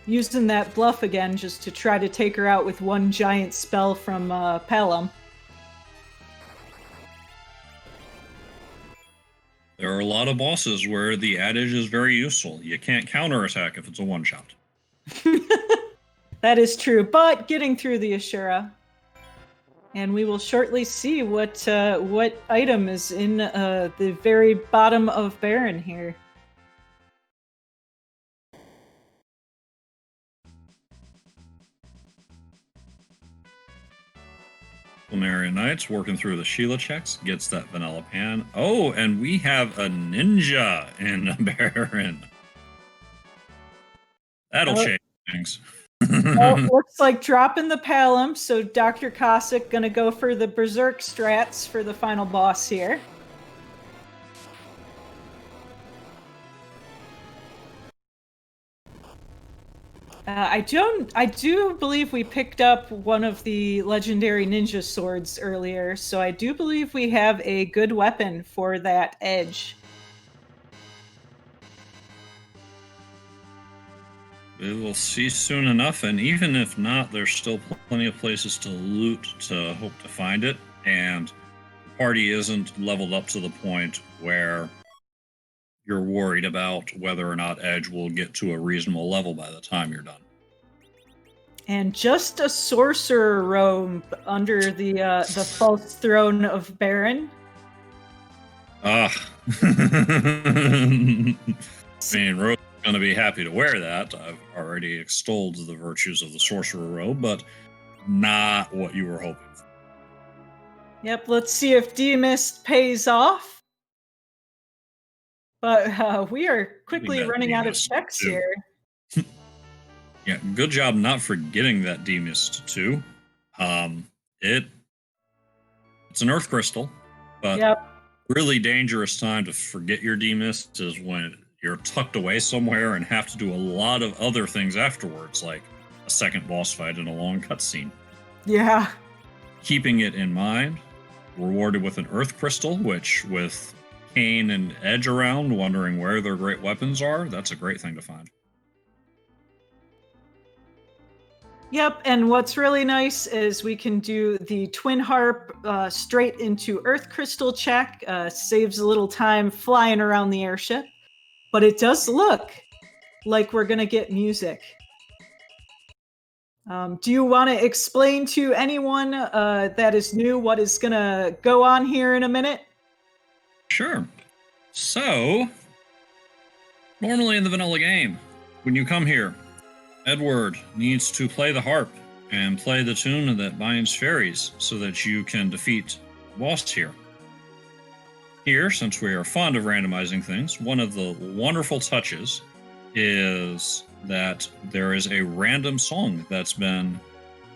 Using that bluff again just to try to take her out with one giant spell from Pelham. There are a lot of bosses where the adage is very useful. You can't counterattack if it's a one-shot. That is true, but getting through the Ashura. And we will shortly see what item is in the very bottom of Baron here. Plumeriaknight working through the Sheila checks, gets that vanilla pan. Oh, and we have a ninja in Baron. That'll change things. Well, looks like dropping the Pelham, so Dr. Cossack gonna go for the Berserk strats for the final boss here. I do believe we picked up one of the legendary ninja swords earlier, so I do believe we have a good weapon for that edge. We will see soon enough, and even if not, there's still plenty of places to loot to hope to find it, and the party isn't leveled up to the point where you're worried about whether or not Edge will get to a reasonable level by the time you're done. And just a sorcerer robe under the false throne of Baron. I mean, Rose is going to be happy to wear that. I've already extolled the virtues of the sorcerer robe, but not what you were hoping for. Yep, let's see if D-Mist pays off. But we are quickly running out of checks here. Yeah, good job not forgetting that D-Mist too. It's an earth crystal, but really dangerous time to forget your D-Mist is when you're tucked away somewhere and have to do a lot of other things afterwards, like a second boss fight and a long cutscene. Yeah. Keeping it in mind, rewarded with an earth crystal, which with Kane and Edge around, wondering where their great weapons are, that's a great thing to find. Yep, and what's really nice is we can do the Twin Harp straight into Earth Crystal check. Saves a little time flying around the airship. But it does look like we're going to get music. Do you want to explain to anyone that is new what is going to go on here in a minute? Sure. So, normally in the vanilla game, when you come here, Edward needs to play the harp and play the tune that binds fairies so that you can defeat the boss here. Here, since we are fond of randomizing things, one of the wonderful touches is that there is a random song that's been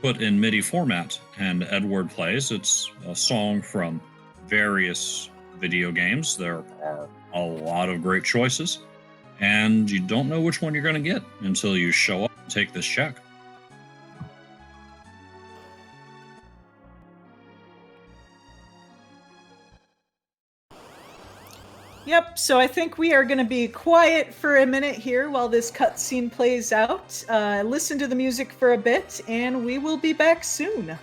put in MIDI format, and Edward plays. It's a song from various video games. There are a lot of great choices, and you don't know which one you're going to get until you show up and take this check. Yep, so I think we are going to be quiet for a minute here while this cutscene plays out. Listen to the music for a bit, and we will be back soon.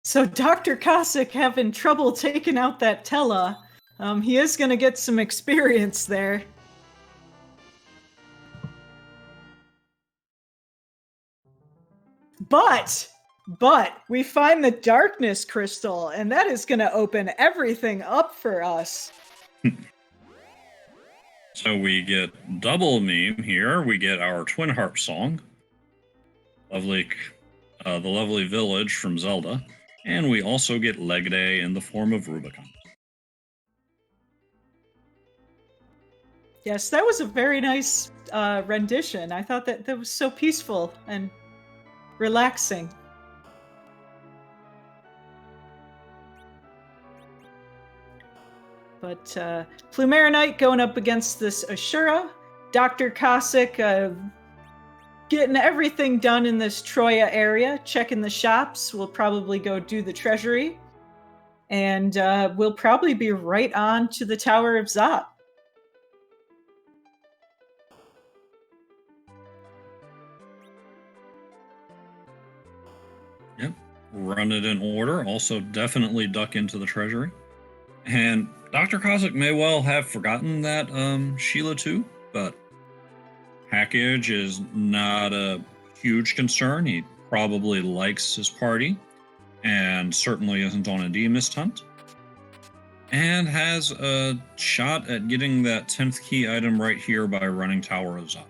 So Dr. Cossack having trouble taking out that Tella. He is going to get some experience there. But we find the darkness crystal, and that is going to open everything up for us. So we get double meme here. We get our Twin Harp song, the lovely village from Zelda, and we also get Leg Day in the form of Rubicon. Yes, that was a very nice rendition. I thought that was so peaceful and relaxing. But Plumeriaknight going up against this Ashura. Dr. Cossack getting everything done in this Troya area, checking the shops. We'll probably go do the treasury. And we'll probably be right on to the Tower of Zot. Yep. Run it in order. Also, definitely duck into the treasury. And Dr. Cossack may well have forgotten that Sheila too, but package is not a huge concern. He probably likes his party and certainly isn't on a demist hunt. And has a shot at getting that 10th key item right here by running Tower of Zot.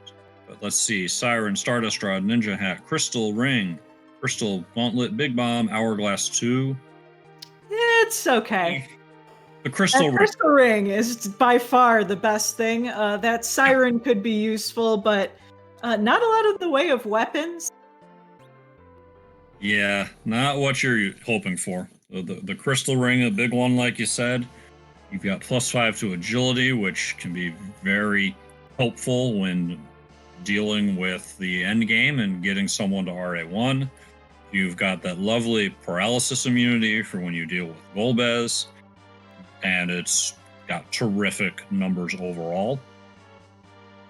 But let's see. Siren, Stardust Rod, Ninja Hat, Crystal Ring, Crystal Gauntlet, Big Bomb, Hourglass 2. It's okay. The Crystal Ring. Crystal Ring is by far the best thing. That Siren could be useful, but not a lot of the way of weapons. Yeah, not what you're hoping for. The Crystal Ring, a big one, like you said. You've got +5 to agility, which can be very helpful when dealing with the end game and getting someone to RA1. You've got that lovely paralysis immunity for when you deal with Golbez, and it's got terrific numbers overall.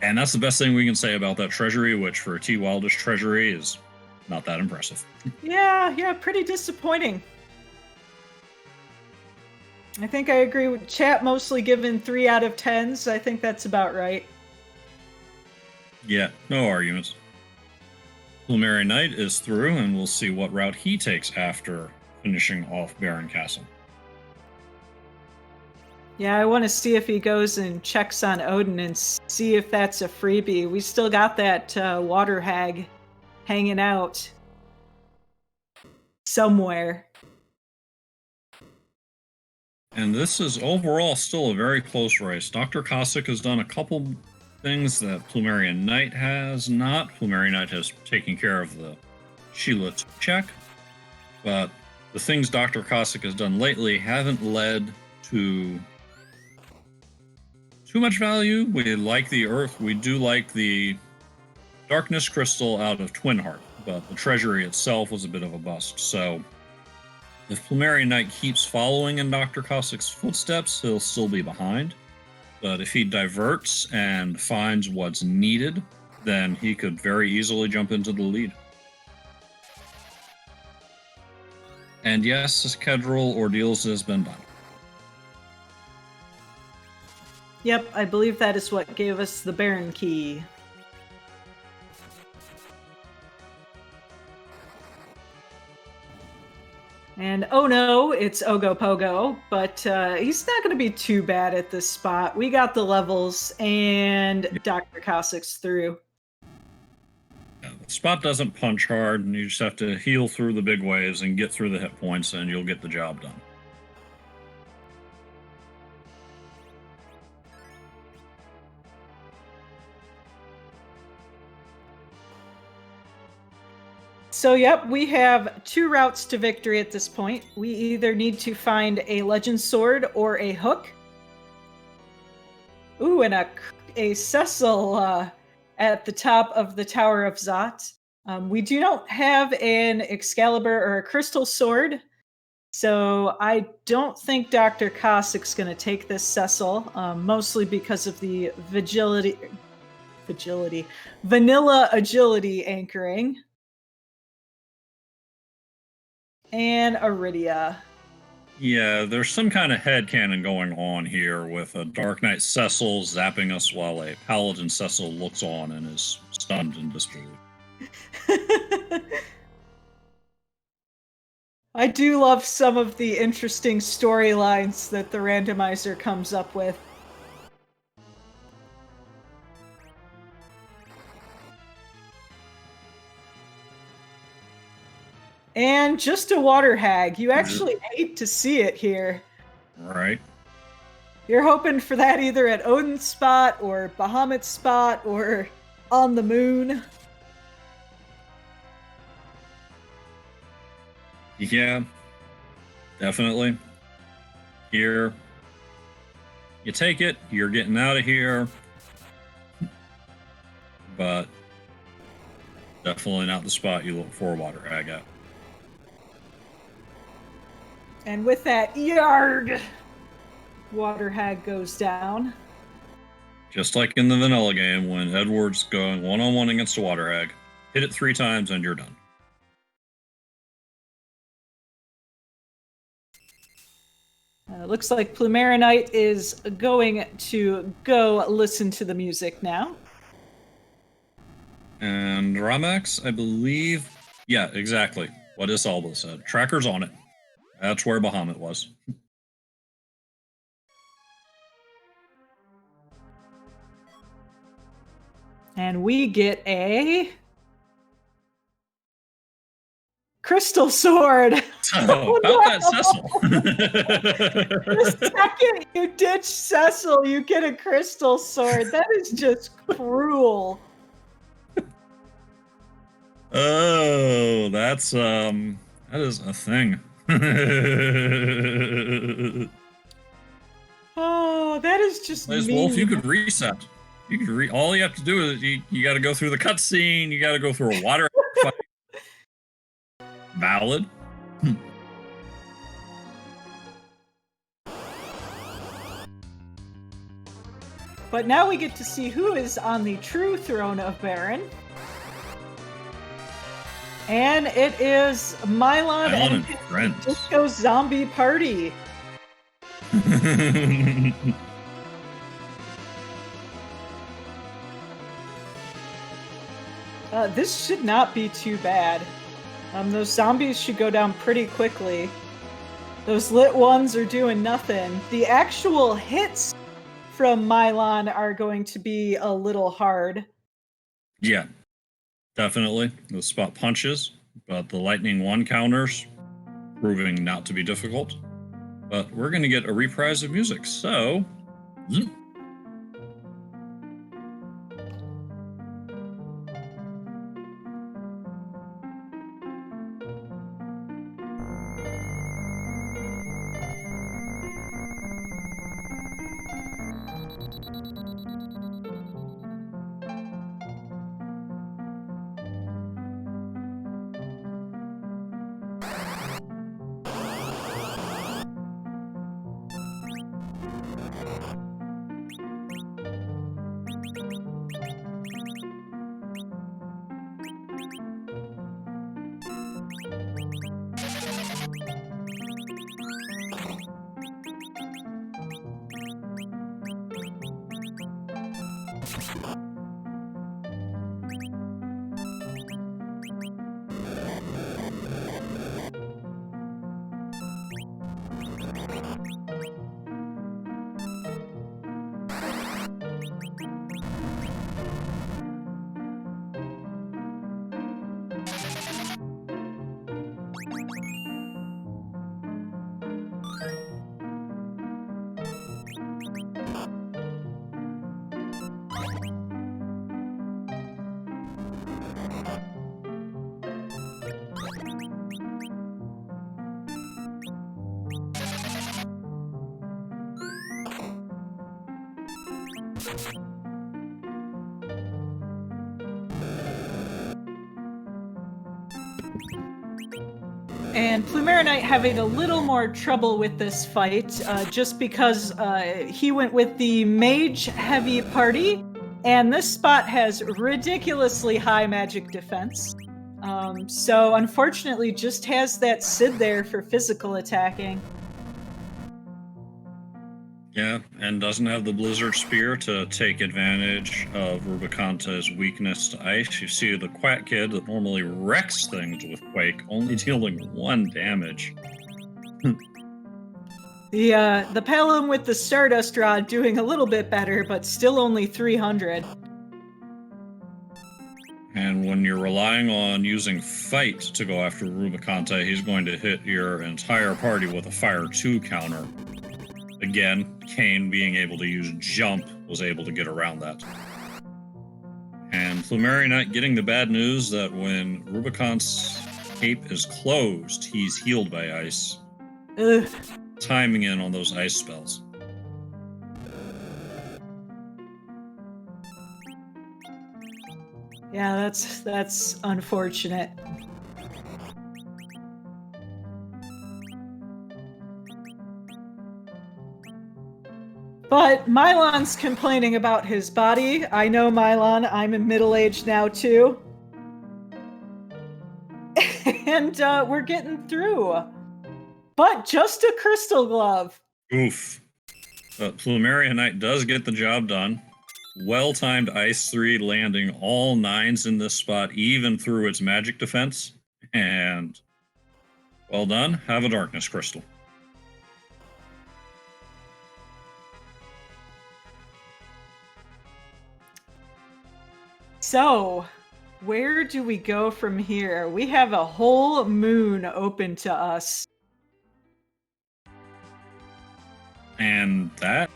And that's the best thing we can say about that treasury, which for a T Wildish treasury is not that impressive. Yeah, pretty disappointing. I think I agree with chat, mostly given 3 out of 10s. I think that's about right. Yeah, no arguments. Plumeriaknight is through, and we'll see what route he takes after finishing off Baron Castle. Yeah, I want to see if he goes and checks on Odin and see if that's a freebie. We still got that water hag hanging out somewhere. And this is overall still a very close race. Dr. Cossack has done a couple things that Plumeriaknight has not. Plumeriaknight has taken care of the Sheila check, but the things Dr. Cossack has done lately haven't led to too much value. We like the Earth. We do like the Darkness Crystal out of Twin Heart, but the treasury itself was a bit of a bust. So if Plumeriaknight keeps following in Dr. Cossack's footsteps, he'll still be behind. But if he diverts and finds what's needed, then he could very easily jump into the lead. And yes, schedule ordeals has been done. Yep, I believe that is what gave us the Baron key. And oh no, it's Ogopogo, but he's not going to be too bad at this spot. We got the levels, and Dr. Cossack's through. Yeah, the spot doesn't punch hard, and you just have to heal through the big waves and get through the hit points, and you'll get the job done. So, yep, we have 2 routes to victory at this point. We either need to find a legend sword or a hook. Ooh, and a Cecil at the top of the Tower of Zot. We do not have an Excalibur or a crystal sword, so I don't think Dr. Cossack's going to take this Cecil, mostly because of the vanilla agility anchoring. And Iridia. Yeah, there's some kind of headcanon going on here with a Dark Knight Cecil zapping us while a Paladin Cecil looks on and is stunned in disbelief. I do love some of the interesting storylines that the randomizer comes up with. And just a water hag. You actually hate to see it here. Right. You're hoping for that either at Odin's spot or Bahamut's spot or on the moon. Yeah, definitely. Here, you take it, you're getting out of here, but definitely not the spot you look for a water hag at. And with that, yard, water hag goes down. Just like in the vanilla game when Edward's going one-on-one against a water hag, hit it 3 times and you're done. Looks like Plumeriaknight is going to go listen to the music now. And Ramax, I believe, yeah, exactly what Isalba said. Tracker's on it. That's where Bahamut was. And we get a crystal sword. Oh, about that Cecil. The second you ditch Cecil, you get a crystal sword. That is just cruel. Oh, that's that is a thing. Oh, that is just As mean. Wolf, you could reset. You could all you have to do is you got to go through the cutscene. You got to go through a water fight. Valid. But now we get to see who is on the true throne of Baron. And it is Mylon and friends. Disco Zombie Party. This should not be too bad. Those zombies should go down pretty quickly. Those lit ones are doing nothing. The actual hits from Mylon are going to be a little hard. Yeah, definitely. The spot punches, but the lightning 1 counters proving not to be difficult. But we're going to get a reprise of music, so... And plumeriaknight having a little more trouble with this fight, just because he went with the mage heavy party, and this spot has ridiculously high magic defense. So unfortunately just has that Sid there for physical attacking. Yeah, and doesn't have the Blizzard Spear to take advantage of Rubiconta's weakness to ice. You see the Quack Kid that normally wrecks things with Quake, only dealing 1 damage. The Palom with the Stardust Rod doing a little bit better, but still only 300. And when you're relying on using Fight to go after Rubiconta, he's going to hit your entire party with a Fire 2 counter. Again, Kane being able to use Jump was able to get around that. And plumeriaknight getting the bad news that when Rubicon's cape is closed, he's healed by ice. Ugh. Timing in on those ice spells. Yeah, that's unfortunate. But Mylon's complaining about his body. I know Mylon, I'm in middle age now too. And we're getting through. But just a crystal glove. Oof. But plumeriaknight does get the job done. Well-timed Ice 3 landing all 9s in this spot, even through its magic defense. And well done. Have a Darkness Crystal. So, where do we go from here? We have a whole moon open to us. And that,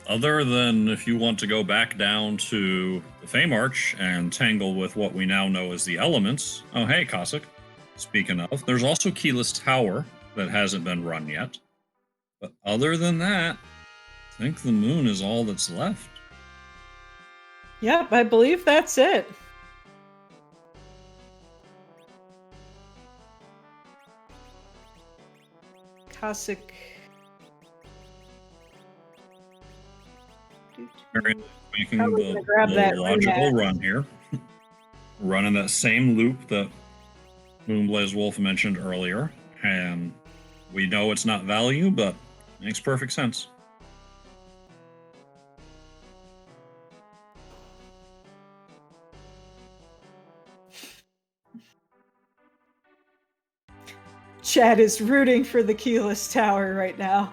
other than if you want to go back down to the Fame Arch and tangle with what we now know as the elements. Oh, hey, Cossack. Speaking of, there's also Keyless Tower that hasn't been run yet. But other than that, I think the moon is all that's left. Yep, I believe that's it. Cossack. Making the logical run here. Running that same loop that Moonblaze Wolf mentioned earlier. And we know it's not value, but makes perfect sense. Chad is rooting for the Keyless Tower right now.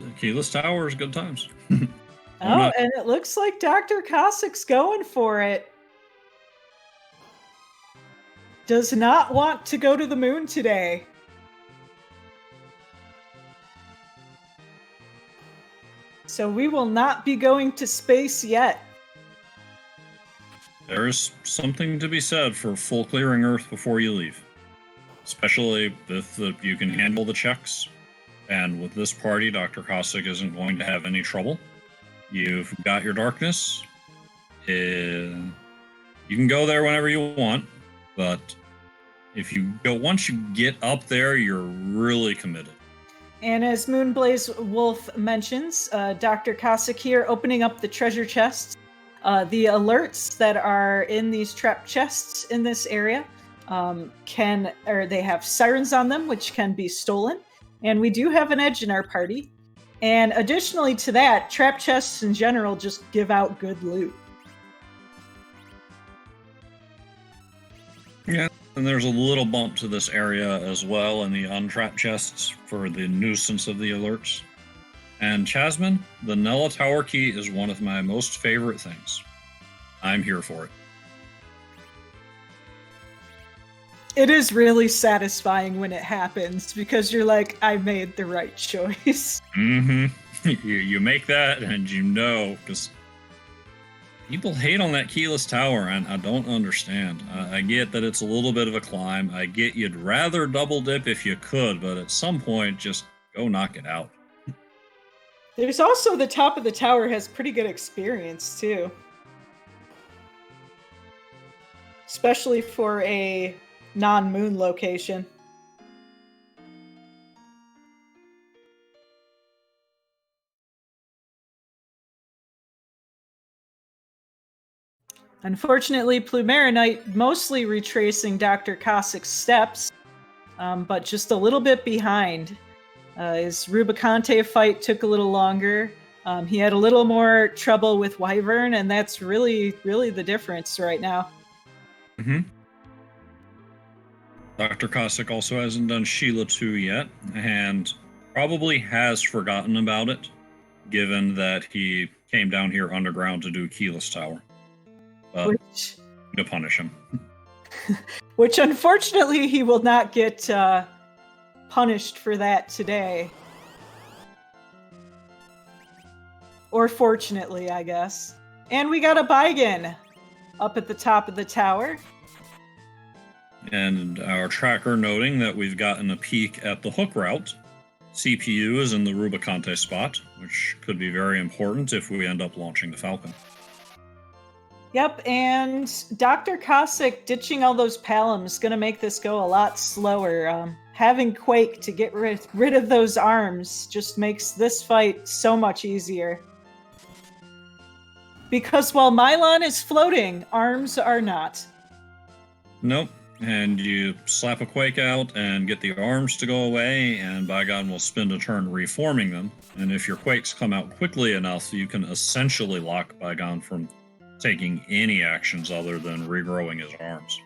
The Keyless Tower is good times. Oh, and it looks like Dr. Cossack's going for it. Does not want to go to the moon today. So we will not be going to space yet. There is something to be said for full clearing Earth before you leave. Especially if you can handle the checks. And with this party, Dr. Cossack isn't going to have any trouble. You've got your darkness. You can go there whenever you want, but once you get up there, you're really committed. And as Moonblaze Wolf mentions, Dr. Cossack here opening up the treasure chests. The alerts that are in these trap chests in this area they have sirens on them, which can be stolen. And we do have an edge in our party. And additionally to that, trap chests in general just give out good loot. Yeah, and there's a little bump to this area as well in the untrapped chests for the nuisance of the alerts. And Chasmin, the Nella Tower key is one of my most favorite things. I'm here for it. It is really satisfying when it happens because you're like, I made the right choice. Mm-hmm. You make that and you know, because People hate on that keyless tower, and I don't understand. I get that it's a little bit of a climb. I get you'd rather double dip if you could, but at some point, just go knock it out. There's also the top of the tower has pretty good experience, too. Especially for a non-moon location. Unfortunately, plumeriaknight mostly retracing Dr. Cossack's steps, but just a little bit behind. His Rubicante fight took a little longer. He had a little more trouble with Wyvern, and that's really, really the difference right now. Mm-hmm. Dr. Cossack also hasn't done Sheila 2 yet, and probably has forgotten about it, given that he came down here underground to do Keyless Tower. To punish him. Which, unfortunately, he will not get punished for that today. Or fortunately, I guess. And we got a Baigen up at the top of the tower. And our tracker noting that we've gotten a peek at the hook route. CPU is in the Rubicante spot, which could be very important if we end up launching the Falcon. Yep, and Dr. Cossack ditching all those Palums is going to make this go a lot slower. Having Quake to get rid of those arms just makes this fight so much easier. Because while Mylon is floating, arms are not. Nope. And you slap a Quake out and get the arms to go away, and Baigon will spend a turn reforming them. And if your Quakes come out quickly enough, you can essentially lock Baigon from taking any actions other than regrowing his arms.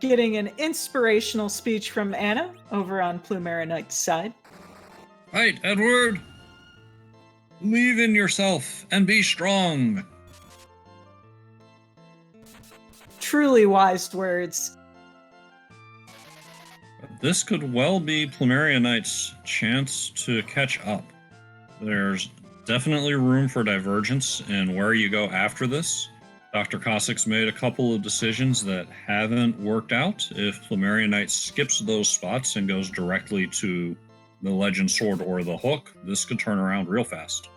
Getting an inspirational speech from Anna over on plumeriaknight's side. Right, Edward! Believe in yourself and be strong! Truly wise words. This could well be plumeriaknight's chance to catch up. There's definitely room for divergence in where you go after this. Dr. Cossack's made a couple of decisions that haven't worked out. If plumeriaknight skips those spots and goes directly to the Legend Sword or the Hook, this could turn around real fast.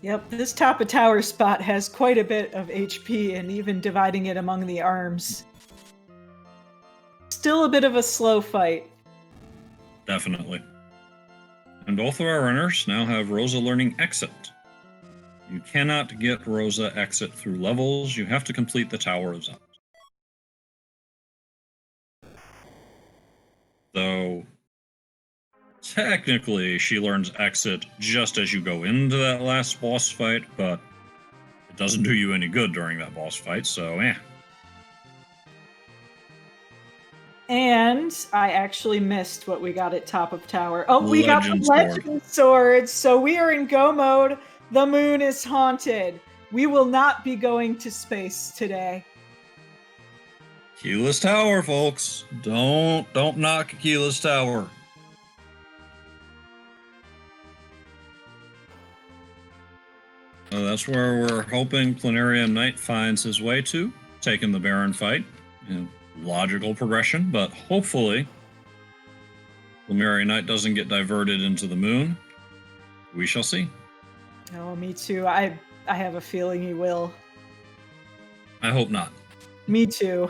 Yep, this top of tower spot has quite a bit of HP, and even dividing it among the arms. Still a bit of a slow fight. Definitely. And both of our runners now have Rosa learning Exit. You cannot get Rosa Exit through levels. You have to complete the Tower of Zot. Though, technically, she learns Exit just as you go into that last boss fight, but it doesn't do you any good during that boss fight, so And I actually missed what we got at top of tower. Oh, we Legend got the Legend Sword. So we are in go mode. The moon is haunted. We will not be going to space today. Keyless Tower, folks. Don't knock Keyless Tower. That's where we're hoping plumeriaknight finds his way to, taking the Baron fight. Logical progression, but hopefully plumeriaknight doesn't get diverted into the moon. We shall see. Oh, me too. I have a feeling he will. I hope not. Me too.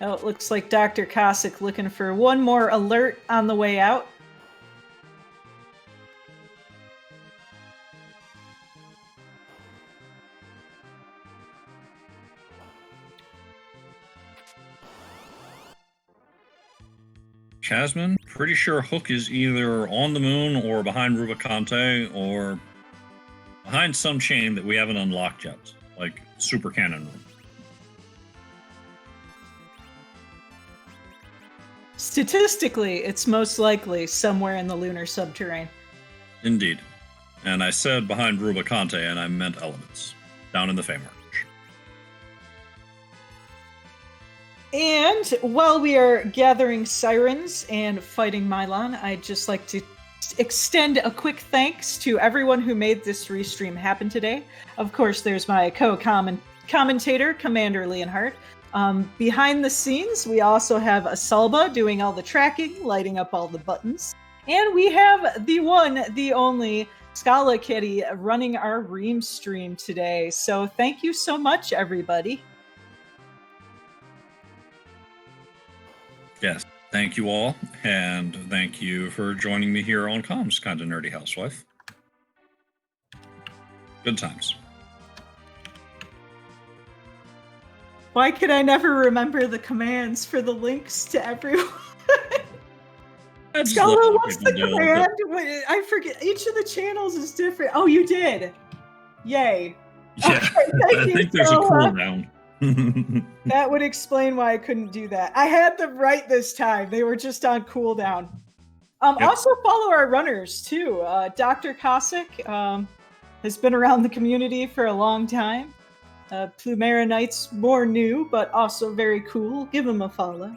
Oh, it looks like Dr. Cossack looking for one more alert on the way out. Chasman, pretty sure Hook is either on the moon or behind Rubicante or behind some chain that we haven't unlocked yet, like super cannon room. Statistically, it's most likely somewhere in the lunar subterrane. Indeed. And I said behind Rubicante, and I meant elements. Down in the Feymarch. And while we are gathering sirens and fighting Mylon, I'd just like to extend a quick thanks to everyone who made this restream happen today. Of course, there's my co-commentator, Commander Leonhardt. Behind the scenes, we also have Asalba doing all the tracking, lighting up all the buttons. And we have the one, the only Scala Kitty running our Ream stream today. So thank you so much, everybody. Yes, thank you all, and thank you for joining me here on Comms, Kinda Nerdy Housewife. Good times. Why can I never remember the commands for the links to everyone? Scala, what's the command? Wait, I forget. Each of the channels is different. Oh, you did. Yay. Yeah, okay, I think there's a cooldown. That would explain why I couldn't do that. I had them right this time. They were just on cooldown. Yep. Also follow our runners too. Dr. Cossack has been around the community for a long time. Plumeraknight's more new, but also very cool. Give him a follow.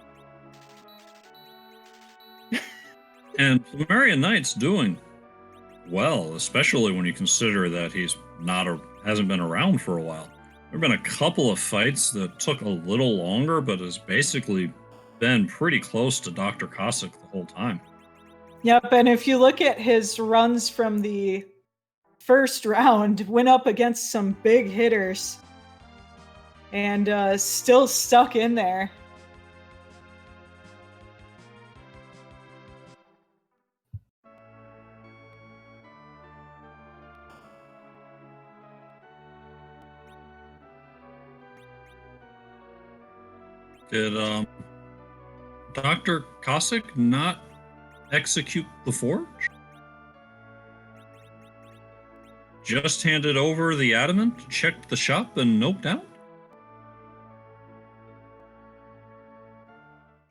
And Plumeraknight's doing well, especially when you consider that he's hasn't been around for a while. There have been a couple of fights that took a little longer, but has basically been pretty close to Dr. Cossack the whole time. Yep, and if you look at his runs from the first round, went up against some big hitters and still stuck in there. Did Dr. Cossack not execute the forge? Just handed over the adamant, checked the shop, and noped out?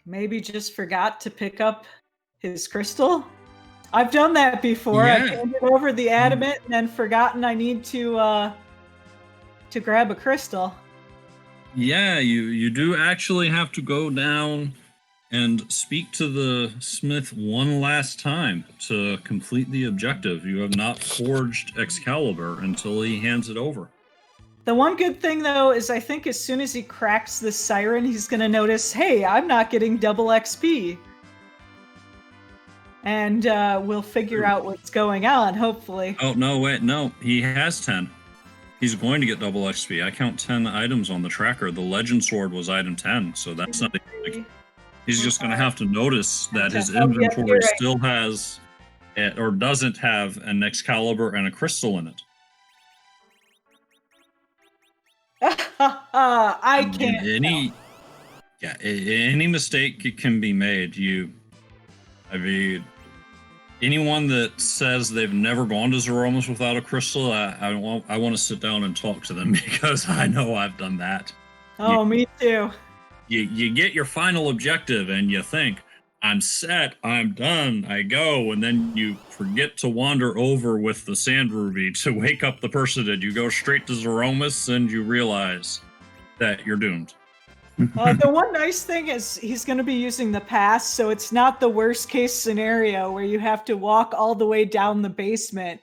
Maybe just forgot to pick up his crystal? I've done that before. Yeah. I've handed over the adamant and then forgotten I need to grab a crystal. Yeah, you do actually have to go down and speak to the smith one last time to complete the objective. You have not forged Excalibur until he hands it over. The one good thing, though, is I think as soon as he cracks the siren, he's going to notice, hey, I'm not getting double XP. And we'll figure out what's going on, hopefully. Oh, no, wait, no. He has 10. He's going to get double XP. I count 10 items on the tracker. The Legend Sword was item 10, so that's not like, he's just going to have to notice that his inventory still has or doesn't have an Excalibur and a crystal in it. I can't. Any mistake can be made. Anyone that says they've never gone to Zeromus without a crystal, I want to sit down and talk to them because I know I've done that. Oh, me too. You get your final objective and you think, I'm set, I'm done, I go, and then you forget to wander over with the sand ruby to wake up the person, and you go straight to Zeromus and you realize that you're doomed. The one nice thing is he's going to be using the pass, so it's not the worst case scenario where you have to walk all the way down the basement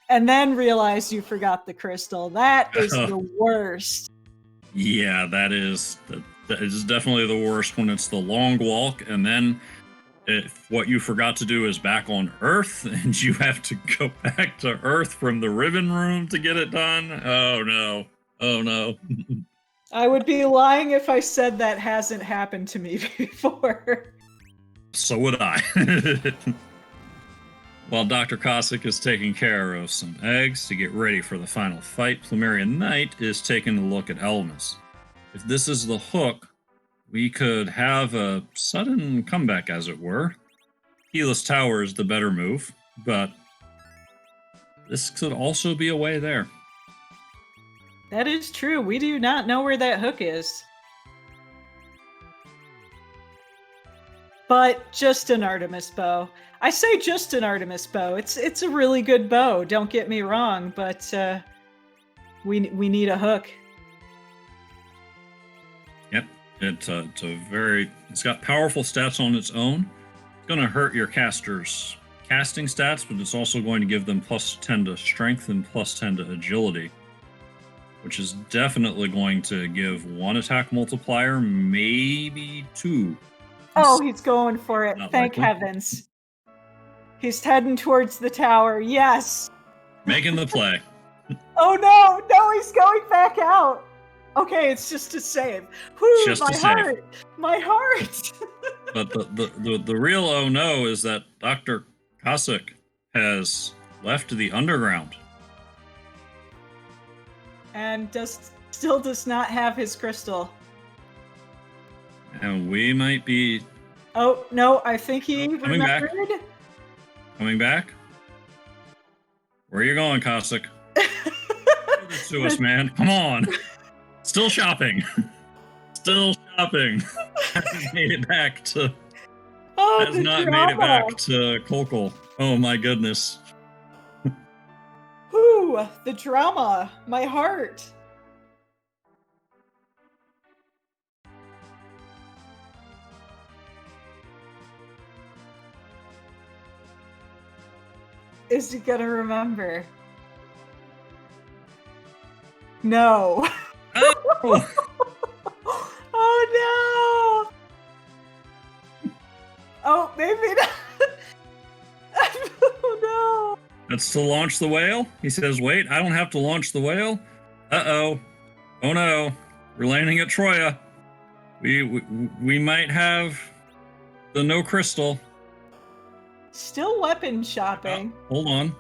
and then realize you forgot the crystal. That is the worst. Yeah, that is definitely the worst when it's the long walk, and then if what you forgot to do is back on Earth and you have to go back to Earth from the ribbon room to get it done. Oh no. I would be lying if I said that hasn't happened to me before. So would I. While Dr. Cossack is taking care of some eggs to get ready for the final fight, Plumeraknight is taking a look at elements. If this is the hook, we could have a sudden comeback, as it were. Keyless Tower is the better move, but this could also be a way there. That is true. We do not know where that hook is. But just an Artemis bow. I say just an Artemis bow. It's a really good bow. Don't get me wrong, but we need a hook. Yep, it's got powerful stats on its own. It's going to hurt your caster's casting stats, but it's also going to give them plus 10 to strength and plus 10 to agility, which is definitely going to give 1 attack multiplier, maybe 2. Oh, he's going for it. Thank heavens. He's heading towards the tower. Yes. Making the play. Oh, no, he's going back out. Okay, it's just a save. Whew, just my a heart. save. My heart. But the real oh no is that Dr. Cossack has left the underground. And still does not have his crystal. And we might be... Oh, no, I think he coming remembered. Back. Coming back? Where are you going, Cossack? Give this to us, man. Come on. Still shopping. Still shopping. Hasn't made it back to... has not drama. made it back to Kolkol. Oh my goodness. Whew, the drama. My heart. Is he gonna remember? No. Oh, Oh no! Oh, maybe not. Oh no! that's to launch the whale? He says, wait, I don't have to launch the whale? Uh-oh. Oh no. We're landing at Troya. We might have the no crystal. Still weapon shopping. Hold on.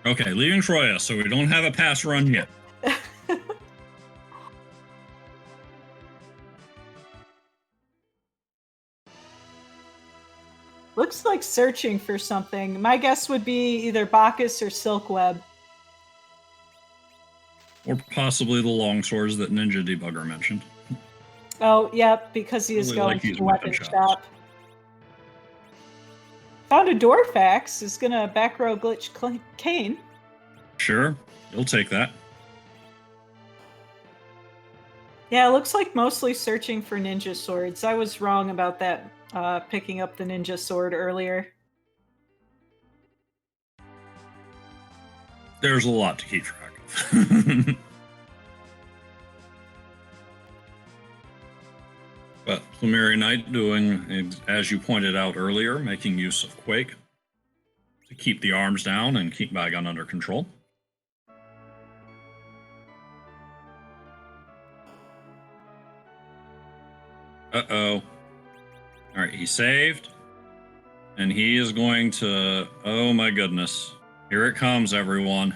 Okay, leaving Troya, so we don't have a pass run yet. Looks like searching for something. My guess would be either Bacchus or Silkweb. Or possibly the longswords that Ninja Debugger mentioned. Oh, yep, because he is Really going like to these the weapon weapon shops. shop. Found a Dorfax. Is gonna back row glitch Kane. Sure, you'll take that. Yeah, it looks like mostly searching for ninja swords. I was wrong about that, picking up the ninja sword earlier. There's a lot to keep track of. But plumeriaknight doing, as you pointed out earlier, making use of Quake to keep the arms down and keep Bagon under control. Uh-oh. All right, he saved. And he is going to... oh my goodness. Here it comes, everyone.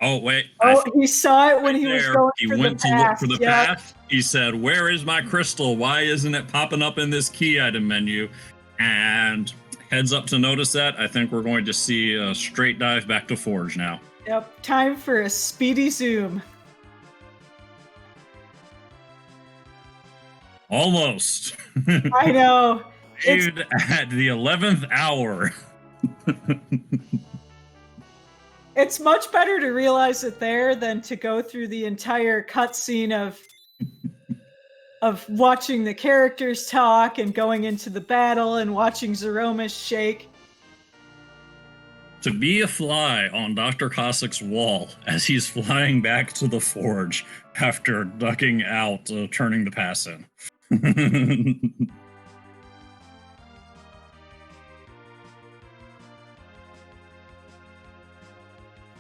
Oh, wait. Oh, he saw it when he was going for the path. He went to look for the path. He said, where is my crystal? Why isn't it popping up in this key item menu? And heads up to notice that. I think we're going to see a straight dive back to Forge now. Yep, time for a speedy zoom. Almost. I know. Dude, at the 11th hour. It's much better to realize it there than to go through the entire cutscene of watching the characters talk and going into the battle and watching Zeromus shake. To be a fly on Dr. Cossack's wall as he's flying back to the Forge after ducking out, turning the pass in.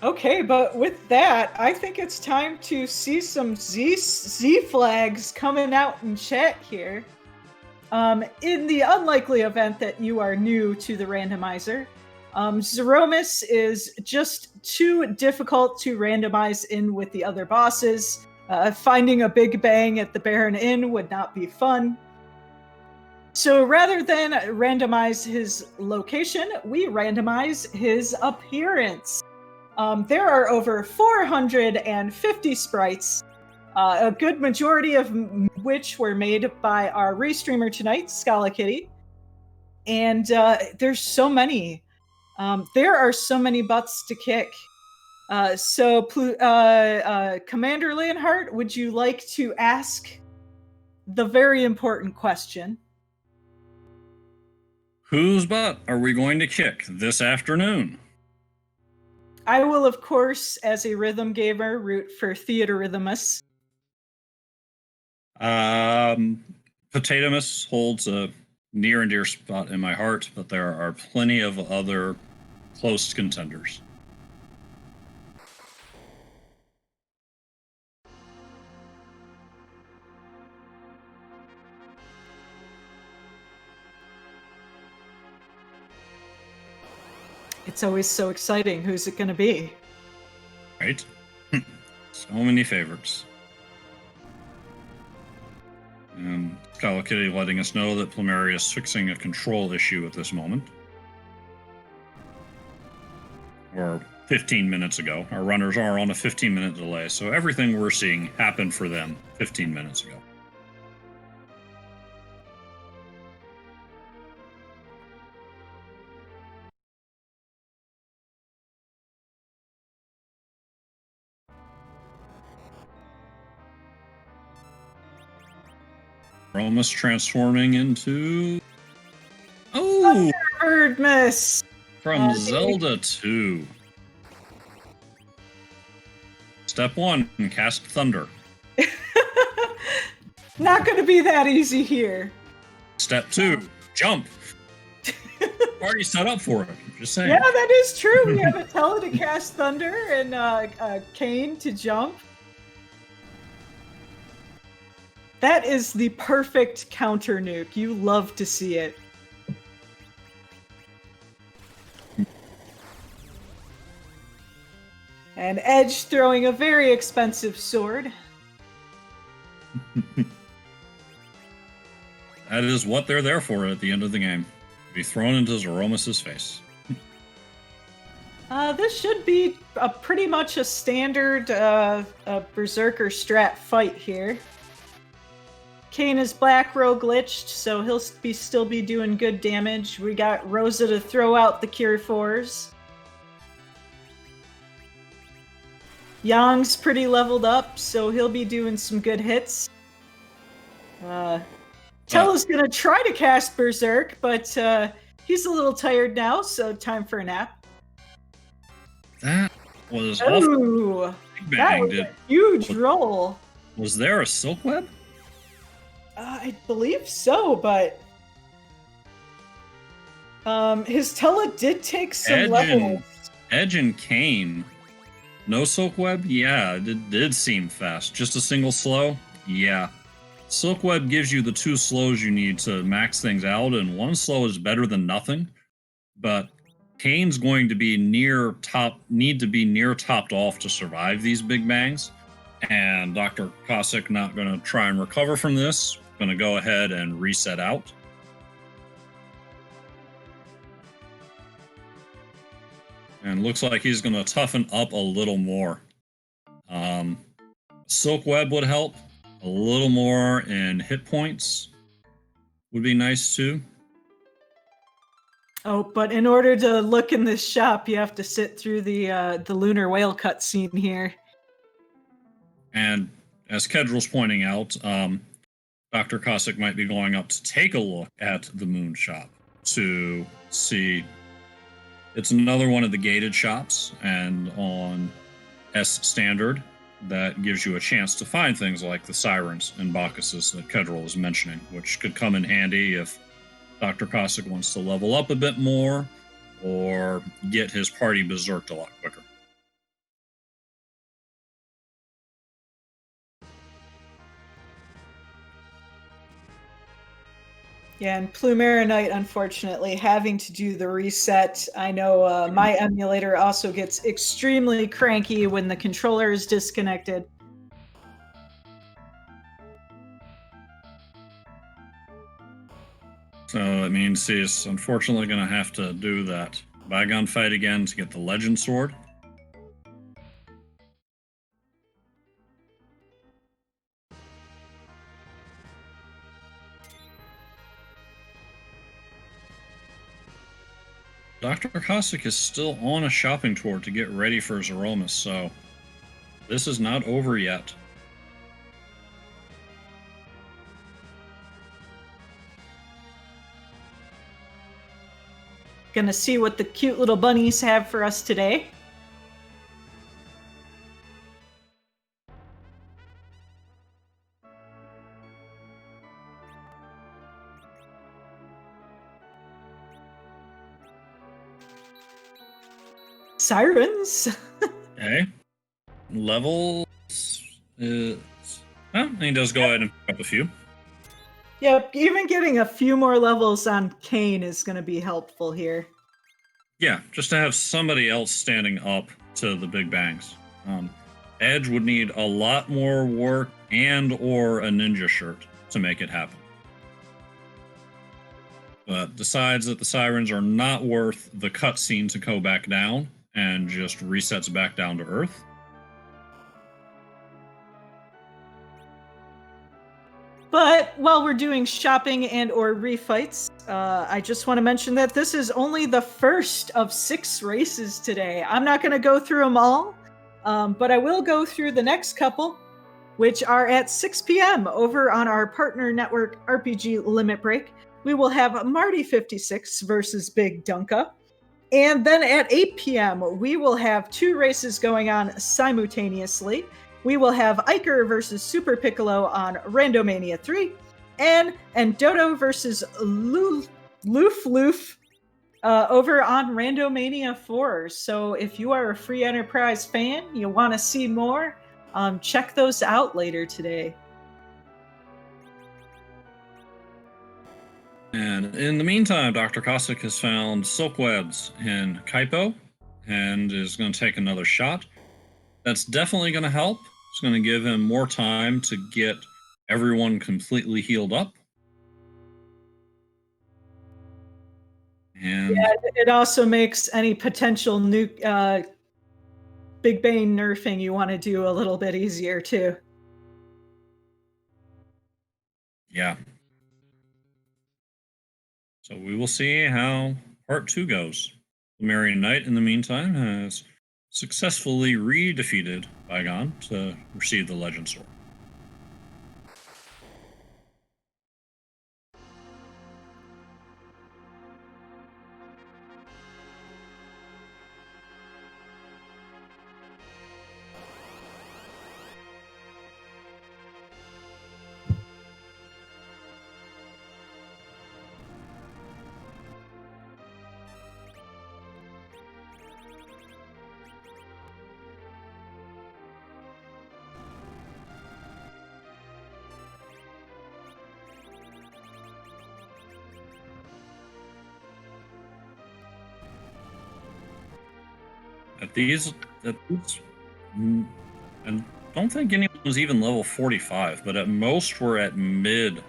Okay, but with that, I think it's time to see some Z flags coming out in chat here. In the unlikely event that you are new to the randomizer, Zeromus is just too difficult to randomize in with the other bosses. Finding a big bang at the Baron Inn would not be fun. So rather than randomize his location, we randomize his appearance. There are over 450 sprites, a good majority of which were made by our restreamer tonight, Scala Kitty. And there's so many. There are so many butts to kick. Commander Leonhardt, would you like to ask the very important question? Whose butt are we going to kick this afternoon? I will, of course, as a rhythm gamer, root for Theaterhythmus. Potatomus holds a near and dear spot in my heart, but there are plenty of other close contenders. It's always so exciting. Who's it going to be? Right? So many favorites. And Scala Kitty letting us know that Plumeria is fixing a control issue at this moment. Or 15 minutes ago. Our runners are on a 15-minute delay, so everything we're seeing happened for them 15 minutes ago. We're almost transforming into... Oh! Thunderbird From Zelda 2. Step 1, cast Thunder. Not going to be that easy here. Step 2, jump. Already set up for it. Just saying. Yeah, that is true. We have Atella to cast Thunder and Kane to jump. That is the perfect counter nuke. You love to see it. And Edge throwing a very expensive sword. That is what they're there for at the end of the game. Be thrown into Zeromus's face. This should be pretty much a standard Berserker strat fight here. Kane is black row glitched, so he'll still be doing good damage. We got Rosa to throw out the Cure 4s. Yang's pretty leveled up, so he'll be doing some good hits. Tella's gonna try to cast Berserk, but he's a little tired now, so time for a nap. That was Ooh, awful. That was a huge roll. Was there a Silk Web? I believe so, but his Tella did take some levels. Edge and Kane. No Silk Web? Yeah, it did seem fast. Just a single slow? Yeah. Silk Web gives you the 2 slows you need to max things out, and 1 slow is better than nothing. But Kane's going to be need to be near topped off to survive these big bangs. And Dr. Cossack not going to try and recover from this. Going to go ahead and reset out. And looks like he's going to toughen up a little more. Silk Web would help. A little more in hit points would be nice too. Oh, but in order to look in this shop, you have to sit through the lunar whale cutscene here. And as Kedrill's pointing out, Dr. Cossack might be going up to take a look at the moon shop to see. It's another one of the gated shops, and on S standard, that gives you a chance to find things like the sirens and Bacchuses that Kedrill was mentioning, which could come in handy if Dr. Cossack wants to level up a bit more or get his party berserked a lot quicker. Yeah, and plumeriaknight, unfortunately, having to do the reset. I know my emulator also gets extremely cranky when the controller is disconnected. So that means he's unfortunately going to have to do that bygone fight again to get the Legend Sword. Dr. Cossack is still on a shopping tour to get ready for Zeromus, so this is not over yet. Gonna see what the cute little bunnies have for us today. Sirens. Okay. Levels is... Oh, he does go ahead and pick up a few. Yep, even getting a few more levels on Kane is going to be helpful here. Yeah, just to have somebody else standing up to the big bangs. Edge would need a lot more work and or a ninja shirt to make it happen. But decides that the sirens are not worth the cutscene to go back down and just resets back down to Earth. But while we're doing shopping and or refights, I just want to mention that this is only the first of 6 races today. I'm not going to go through them all, but I will go through the next couple, which are at 6 p.m. over on our partner network RPG Limit Break. We will have Marty 56 versus Big Dunka. And then at 8 p.m., we will have 2 races going on simultaneously. We will have Iker versus Super Piccolo on Randomania 3, and Dodo versus Loof over on Randomania 4. So if you are a Free Enterprise fan, you want to see more, check those out later today. And in the meantime, Dr. Cossack has found silk webs in Kaipo and is going to take another shot. That's definitely going to help. It's going to give him more time to get everyone completely healed up. And yeah, it also makes any potential new Big Bang nerfing you want to do a little bit easier too. Yeah. So we will see how part 2 goes. Plumeriaknight, in the meantime, has successfully re-defeated Bygone to receive the Legend Sword. At these, I don't think anyone was even level 45, but at most we're at mid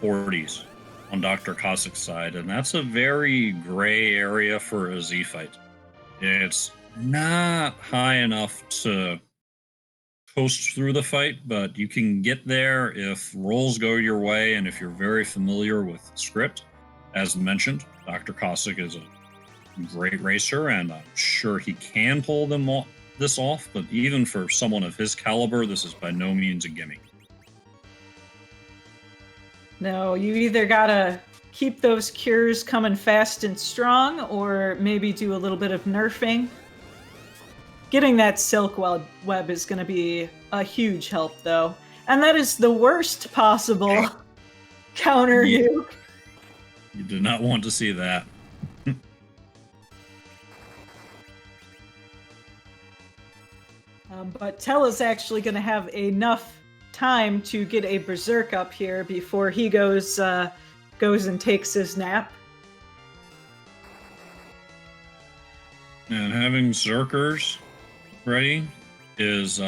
40s on Dr. Cossack's side, and that's a very gray area for a Z fight. It's not high enough to coast through the fight, but you can get there if rolls go your way and if you're very familiar with the script. As mentioned, Dr. Cossack is a great racer, and I'm sure he can pull this off, but even for someone of his caliber, this is by no means a gimme. No, you either gotta keep those cures coming fast and strong, or maybe do a little bit of nerfing. Getting that silk web is going to be a huge help, though. And that is the worst possible counter nuke. You did not want to see that. But Tella's actually going to have enough time to get a berserk up here before he goes and takes his nap. And having Zerkers ready is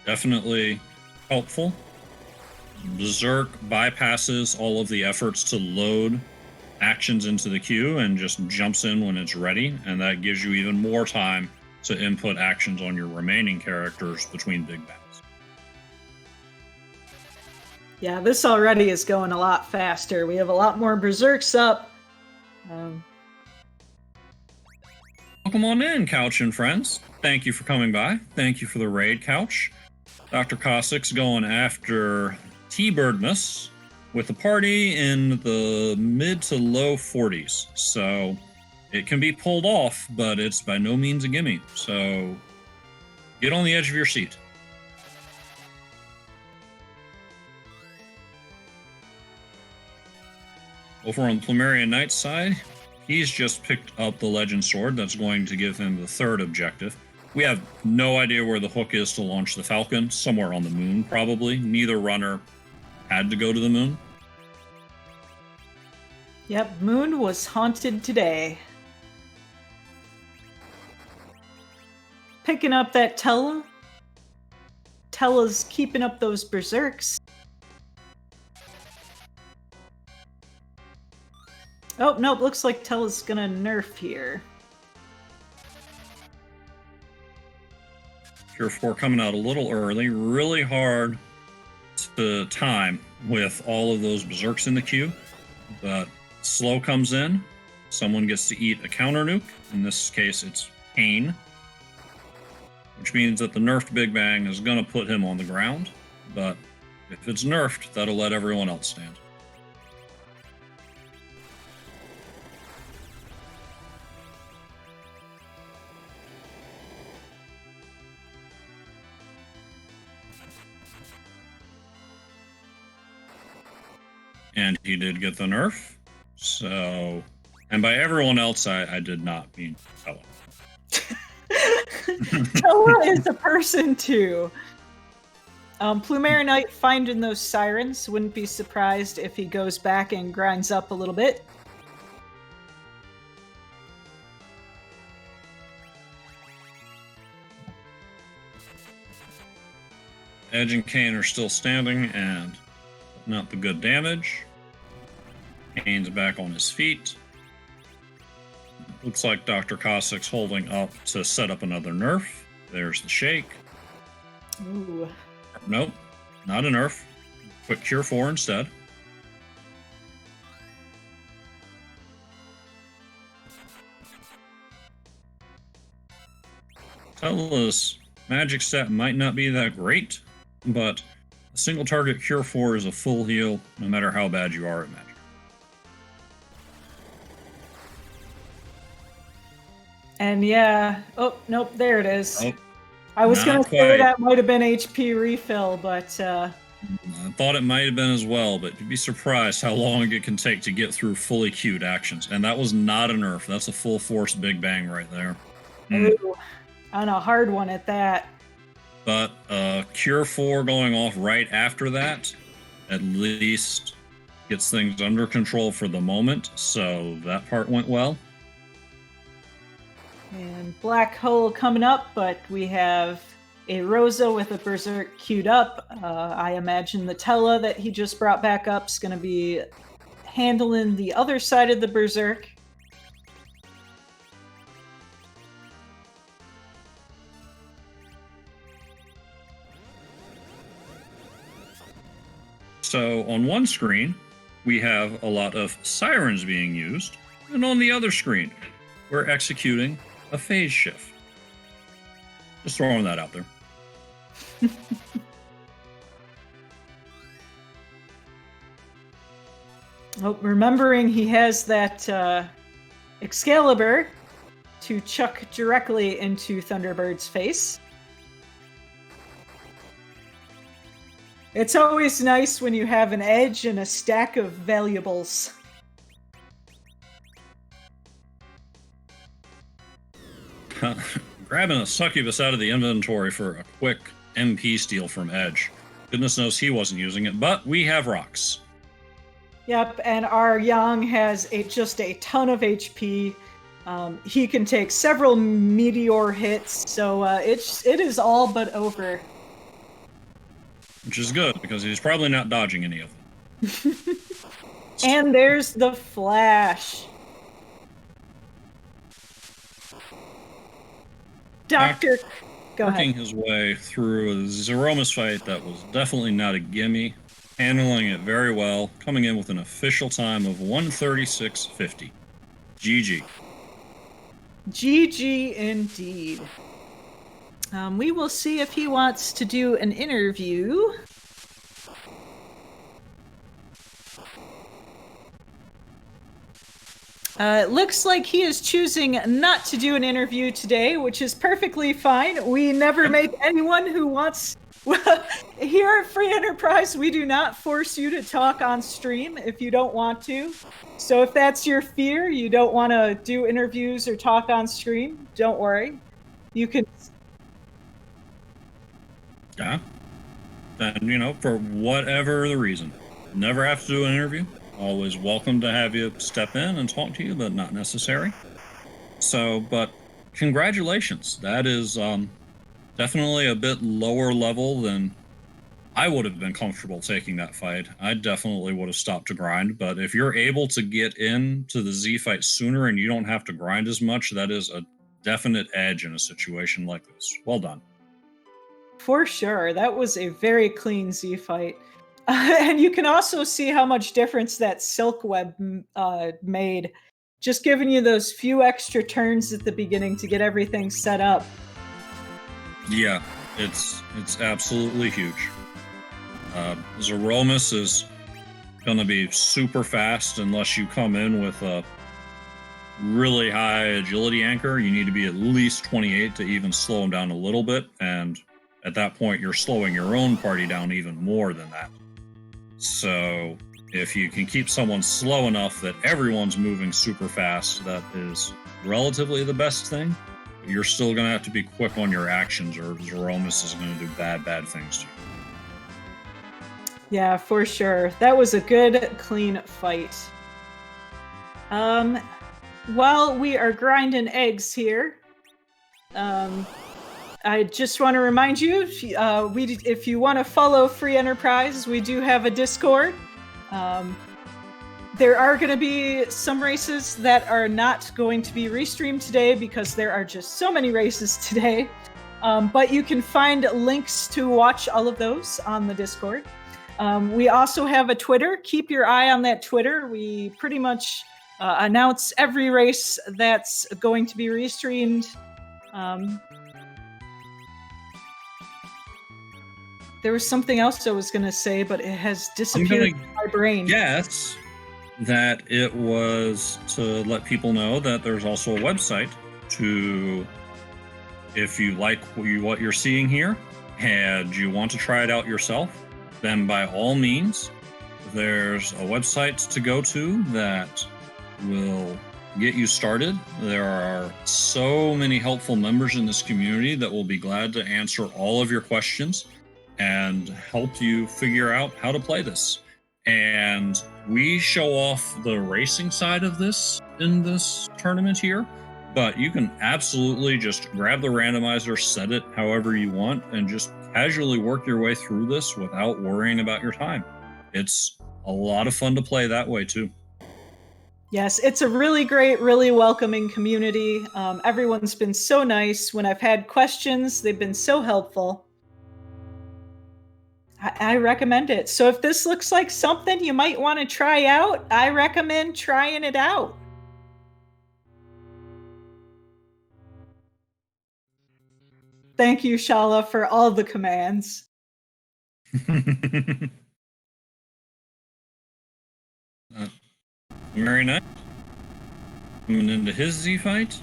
definitely helpful. Berserk bypasses all of the efforts to load actions into the queue and just jumps in when it's ready, and that gives you even more time to input actions on your remaining characters between big bangs. Yeah, this already is going a lot faster. We have a lot more berserks up. Welcome on in, Couch and friends. Thank you for coming by. Thank you for the raid, Couch. Dr. Cossack's going after T-Birdmas with a party in the mid to low 40s. So it can be pulled off, but it's by no means a gimme. So get on the edge of your seat. Over on Plumeriaknight's side, he's just picked up the Legend Sword. That's going to give him the third objective. We have no idea where the hook is to launch the Falcon. Somewhere on the moon, probably. Neither runner had to go to the moon. Yep, moon was haunted today. Picking up that Tella. Tella's keeping up those berserks. Oh, nope, looks like Tella's gonna nerf here. Pure 4 coming out a little early. Really hard to time with all of those berserks in the queue. But slow comes in. Someone gets to eat a counter nuke. In this case, it's Pain. Which means that the nerfed Big Bang is going to put him on the ground. But if it's nerfed, that'll let everyone else stand. And he did get the nerf. So, and by everyone else, I did not mean Tella. Tella is a person too. Plumeriaknight finding those sirens. Wouldn't be surprised if he goes back and grinds up a little bit. Edge and Kane are still standing and not the good damage. Kane's back on his feet. Looks like Dr. Cossack's holding up to set up another nerf. There's the shake. Ooh. Nope, not a nerf. Quick Cure 4 instead. Tella's magic set might not be that great, but a single target Cure 4 is a full heal, no matter how bad you are at magic. And yeah, oh, nope, there it is. Oh, I was going to say quite. that might have been HP refill, but... I thought it might have been as well, but you'd be surprised how long it can take to get through fully queued actions. And that was not a nerf. That's a full force Big Bang right there. Ooh, on a hard one at that. But Cure 4 going off right after that at least gets things under control for the moment, so that part went well. And Black Hole coming up, but we have a Rosa with a Berserk queued up. I imagine the Tella that he just brought back up is going to be handling the other side of the Berserk. So on one screen, we have a lot of sirens being used, and on the other screen, we're executing a phase shift. Just throwing that out there. Oh, remembering he has that Excalibur to chuck directly into Thunderbird's face. It's always nice when you have an edge and a stack of valuables. Grabbing a succubus out of the inventory for a quick MP steal from Edge. Goodness knows he wasn't using it, but we have rocks. Yep, and our Yang has just a ton of HP. He can take several meteor hits, so it is all but over. Which is good, because he's probably not dodging any of them. And there's the Flash. Dr. Go ahead. Working his way through a Zeromus fight that was definitely not a gimme, handling it very well, coming in with an official time of 1:36.50. GG. GG indeed. We will see if he wants to do an interview. It looks like he is choosing not to do an interview today, which is perfectly fine. We never make anyone who wants... Here at Free Enterprise, we do not force you to talk on stream if you don't want to. So if that's your fear, you don't want to do interviews or talk on stream, don't worry. You can... Yeah. And, you know, for whatever the reason, never have to do an interview. Always welcome to have you step in and talk to you, but not necessary. So, but congratulations. That is definitely a bit lower level than I would have been comfortable taking that fight. I definitely would have stopped to grind, but if you're able to get into the Z fight sooner and you don't have to grind as much, that is a definite edge in a situation like this. Well done. For sure. That was a very clean Z fight. And you can also see how much difference that silk web made. Just giving you those few extra turns at the beginning to get everything set up. Yeah, it's absolutely huge. Zeromus is going to be super fast unless you come in with a really high agility anchor. You need to be at least 28 to even slow him down a little bit, and at that point you're slowing your own party down even more than that. So if you can keep someone slow enough that everyone's moving super fast, that is relatively the best thing. You're still going to have to be quick on your actions, or Zeromus is going to do bad things to you. Yeah, for sure. That was a good, clean fight. While we are grinding eggs here, I just want to remind you, if you want to follow Free Enterprise, we do have a Discord. There are going to be some races that are not going to be restreamed today because there are just so many races today. But you can find links to watch all of those on the Discord. We also have a Twitter. Keep your eye on that Twitter. We pretty much announce every race that's going to be restreamed. There was something else I was going to say, but it has disappeared from my brain. Yes, that it was to let people know that there's also a website to, if you like what you're seeing here and you want to try it out yourself, then by all means, there's a website to go to that will get you started. There are so many helpful members in this community that will be glad to answer all of your questions and help you figure out how to play this. And we show off the racing side of this in this tournament here, but you can absolutely just grab the randomizer, set it however you want, and just casually work your way through this without worrying about your time. It's a lot of fun to play that way too. Yes, it's a really great, really welcoming community. Everyone's been so nice. When I've had questions, they've been so helpful. I recommend it. So if this looks like something you might want to try out, I recommend trying it out. Thank you, Shala, for all the commands. Very nice. Coming into his Z fight.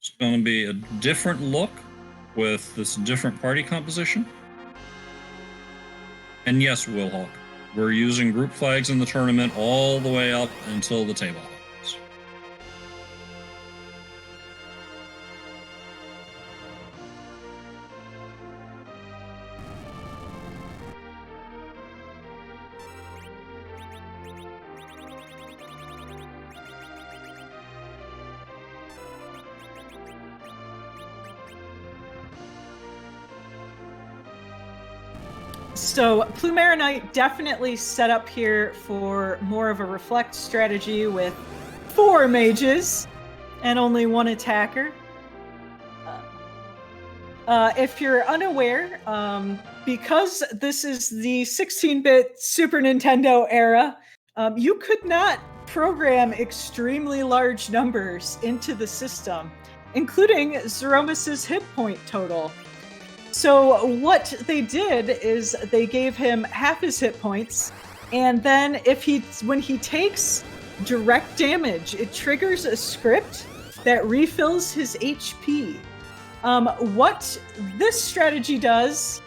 It's going to be a different look with this different party composition. And yes, Wilhawk, we're using group flags in the tournament all the way up until the table happens. So Plumerianite definitely set up here for more of a reflect strategy with 4 mages and only 1 attacker. If you're unaware, because this is the 16-bit Super Nintendo era, you could not program extremely large numbers into the system, including Zeromus's hit point total. So what they did is they gave him half his hit points, and then when he takes direct damage, it triggers a script that refills his HP. What this strategy does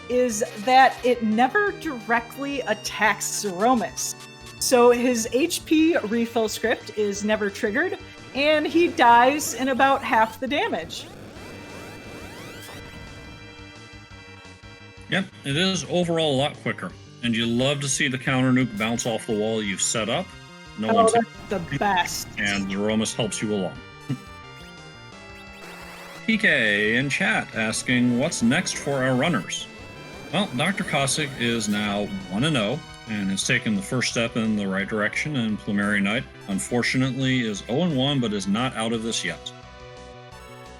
is that it never directly attacks Zeromus. So his HP refill script is never triggered, and he dies in about half the damage. Yep, it is overall a lot quicker. And you love to see the counter nuke bounce off the wall you've set up. That's the best. And Zeromus helps you along. PK in chat asking, what's next for our runners? Well, Dr. Cossack is now 1-0 and has taken the first step in the right direction, and Plumerianite, unfortunately, is 0-1 but is not out of this yet.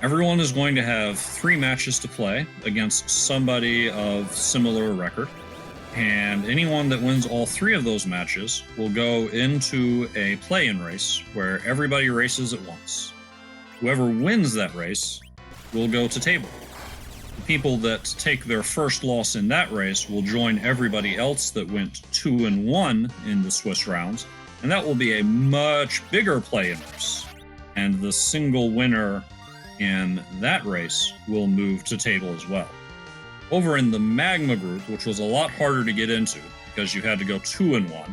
Everyone is going to have 3 matches to play against somebody of similar record, and anyone that wins all 3 of those matches will go into a play-in race where everybody races at once. Whoever wins that race will go to table. The people that take their first loss in that race will join everybody else that went 2-1 in the Swiss rounds, and that will be a much bigger play-in race. And the single winner in that race will move to table as well. Over in the Magma group, which was a lot harder to get into because you had to go 2-1,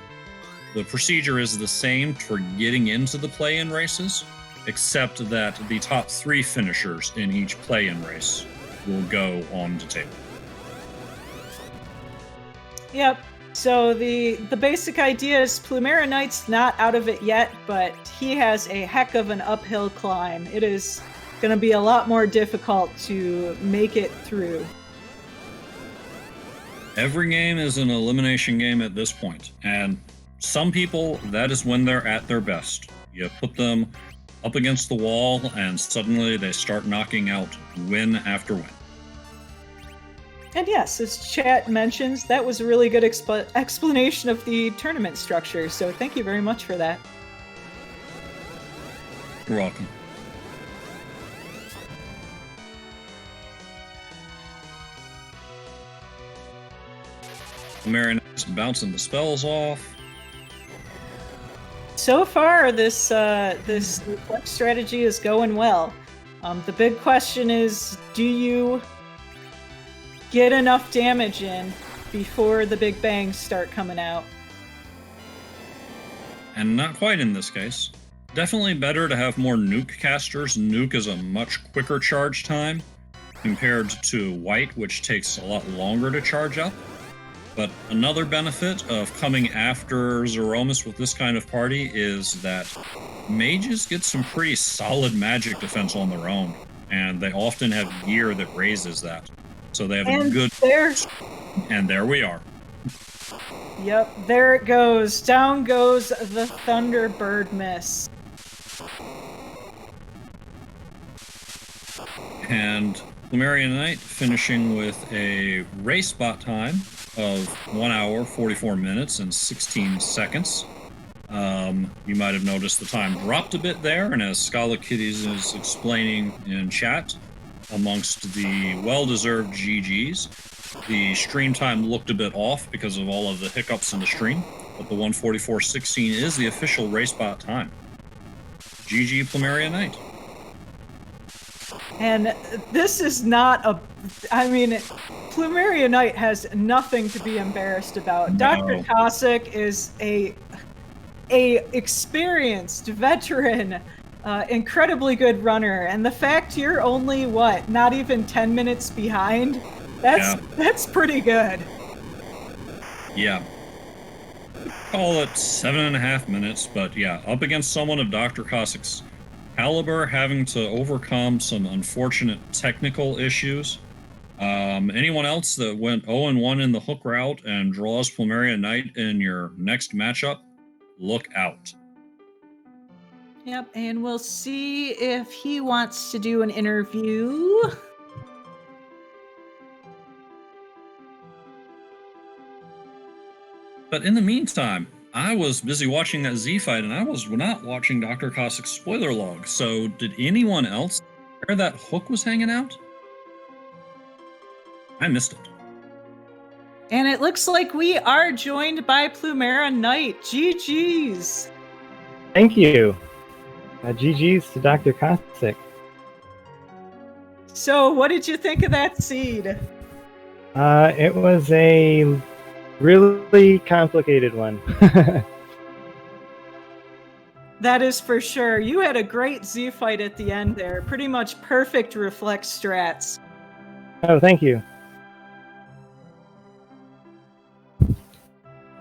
the procedure is the same for getting into the play-in races, except that the top 3 finishers in each play-in race will go on to table. Yep. So the basic idea is Plumerianite's not out of it yet, but he has a heck of an uphill climb. It is going to be a lot more difficult to make it through. Every game is an elimination game at this point, and some people, that is when they're at their best. You put them up against the wall, and suddenly they start knocking out win after win. And yes, as chat mentions, that was a really good explanation of the tournament structure, so thank you very much for that. You're welcome. Plumerianite's bouncing the spells off. So far, this reflect strategy is going well. The big question is, do you get enough damage in before the big bangs start coming out? And not quite in this case. Definitely better to have more nuke casters. Nuke is a much quicker charge time compared to white, which takes a lot longer to charge up. But another benefit of coming after Zeromus with this kind of party is that mages get some pretty solid magic defense on their own, and they often have gear that raises that. So they have a good... And there we are. Yep, there it goes. Down goes the Thunderbird Miss. And Plumerianite finishing with a race bot time of 1 hour, 44 minutes, and 16 seconds. You might have noticed the time dropped a bit there, and as Scala Kitties is explaining in chat, amongst the well-deserved GGs, the stream time looked a bit off because of all of the hiccups in the stream, but the 1:44.16 is the official race bot time. GG Plumerianite. And this is not a... I mean, Plumerianite has nothing to be embarrassed about. No. Dr. Cossack is a experienced veteran, incredibly good runner, and the fact you're only, not even 10 minutes behind, that's pretty good. Yeah. Call it 7.5 minutes, but yeah, up against someone of Dr. Cossack's caliber, having to overcome some unfortunate technical issues, Anyone else that went 0-1 in the Hook Route and draws plumeriaknight in your next matchup, look out. Yep, and we'll see if he wants to do an interview. But in the meantime, I was busy watching that Z fight, and I was not watching Dr. Cossack's spoiler log. So, did anyone else where that hook was hanging out? I missed it. And it looks like we are joined by plumeriaknight. GG's. Thank you. GG's to Dr. Cossack. So, what did you think of that seed? It was a really complicated one. That is for sure. You had a great Z fight at the end there. Pretty much perfect reflex strats. Oh, thank you.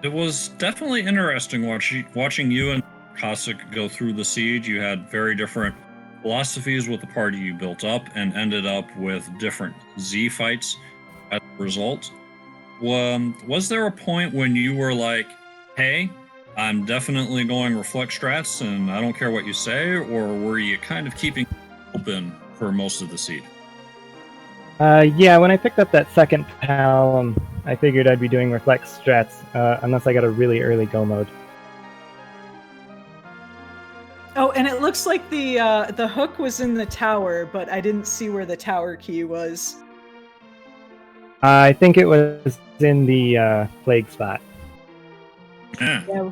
It was definitely interesting watching you and Cossack go through the siege. You had very different philosophies with the party you built up and ended up with different Z fights as a result. Was there a point when you were like, hey, I'm definitely going reflect strats and I don't care what you say, or were you kind of keeping open for most of the seed? Yeah, when I picked up that second pal, I figured I'd be doing reflex strats, unless I got a really early go mode. Oh, and it looks like the hook was in the tower, but I didn't see where the tower key was. I think it was in the plague spot. Yeah.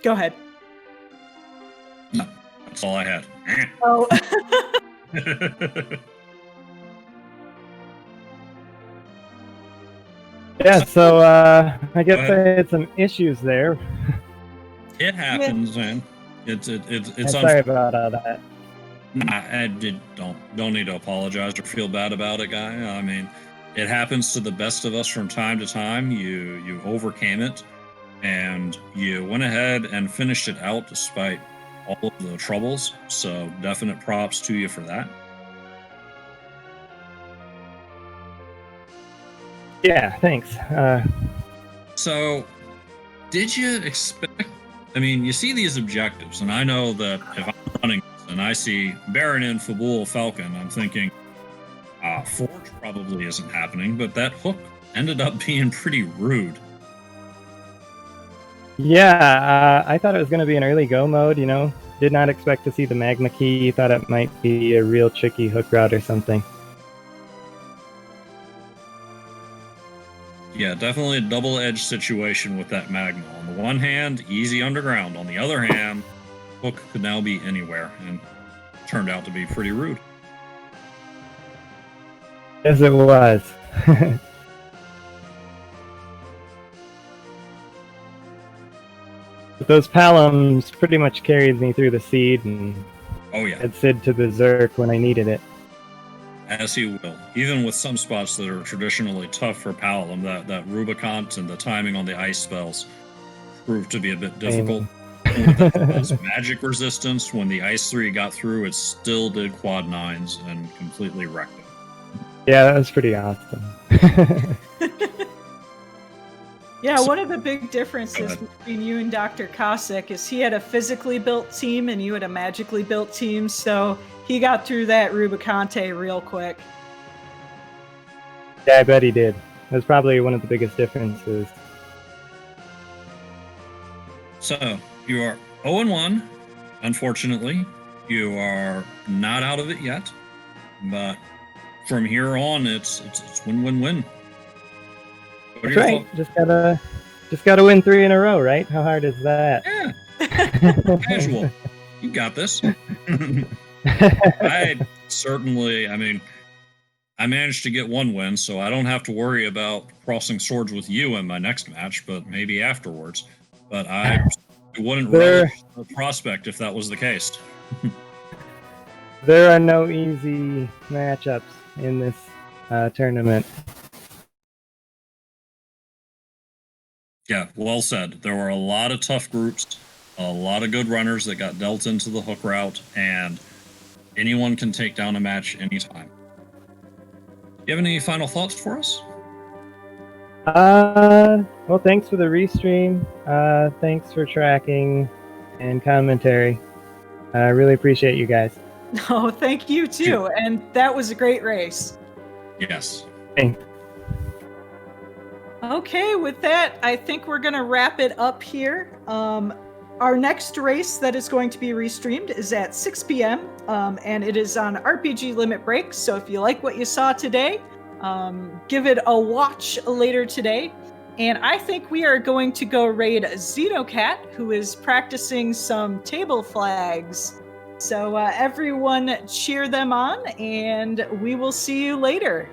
Go ahead. No, that's all I had. Oh. Yeah, so I guess I had some issues there. It happens, man. It's sorry about that. I don't need to apologize or feel bad about it, guy. I mean, it happens to the best of us from time to time. You overcame it, and you went ahead and finished it out despite all of the troubles. So definite props to you for that. Yeah, thanks. So, did you expect? I mean, you see these objectives, and I know that if I'm running and I see Baron in Fabul Falcon, I'm thinking, Forge probably isn't happening, but that hook ended up being pretty rude. Yeah, I thought it was going to be an early go mode, you know. Did not expect to see the Magma key. Thought it might be a real tricky hook route or something. Yeah, definitely a double-edged situation with that Magma. On the one hand, easy underground. On the other hand, hook could now be anywhere, and turned out to be pretty rude. Yes, it was. But those Palums pretty much carried me through the seed and had Sid to berserk when I needed it. As he will. Even with some spots that are traditionally tough for Palom, that Rubicon and the timing on the ice spells proved to be a bit difficult. With magic resistance, when the Ice 3 got through, it still did quad 9s and completely wrecked it. Yeah, that was pretty awesome. Yeah, one of the big differences between you and Dr. Cossack is he had a physically built team and you had a magically built team, so he got through that Rubicante real quick. Yeah, I bet he did. That's probably one of the biggest differences. So, you are 0-1, unfortunately. You are not out of it yet, but from here on, it's win-win-win. That's right. Just gotta win 3 in a row, right? How hard is that? Yeah. Casual. You got this. I managed to get 1 win, so I don't have to worry about crossing swords with you in my next match, but maybe afterwards. But I wouldn't relish the prospect if that was the case. There are no easy matchups in this tournament. Yeah, well said. There were a lot of tough groups, a lot of good runners that got dealt into the hook route, and anyone can take down a match anytime. You have any final thoughts for us? Well, thanks for the restream. Thanks for tracking and commentary. I really appreciate you guys. Oh, thank you too. And that was a great race. Yes. Thanks. Okay, with that, I think we're going to wrap it up here. Our next race that is going to be restreamed is at 6 p.m. And it is on RPG Limit Break. So if you like what you saw today, give it a watch later today. And I think we are going to go raid Xenocat, who is practicing some table flags. So everyone cheer them on, and we will see you later.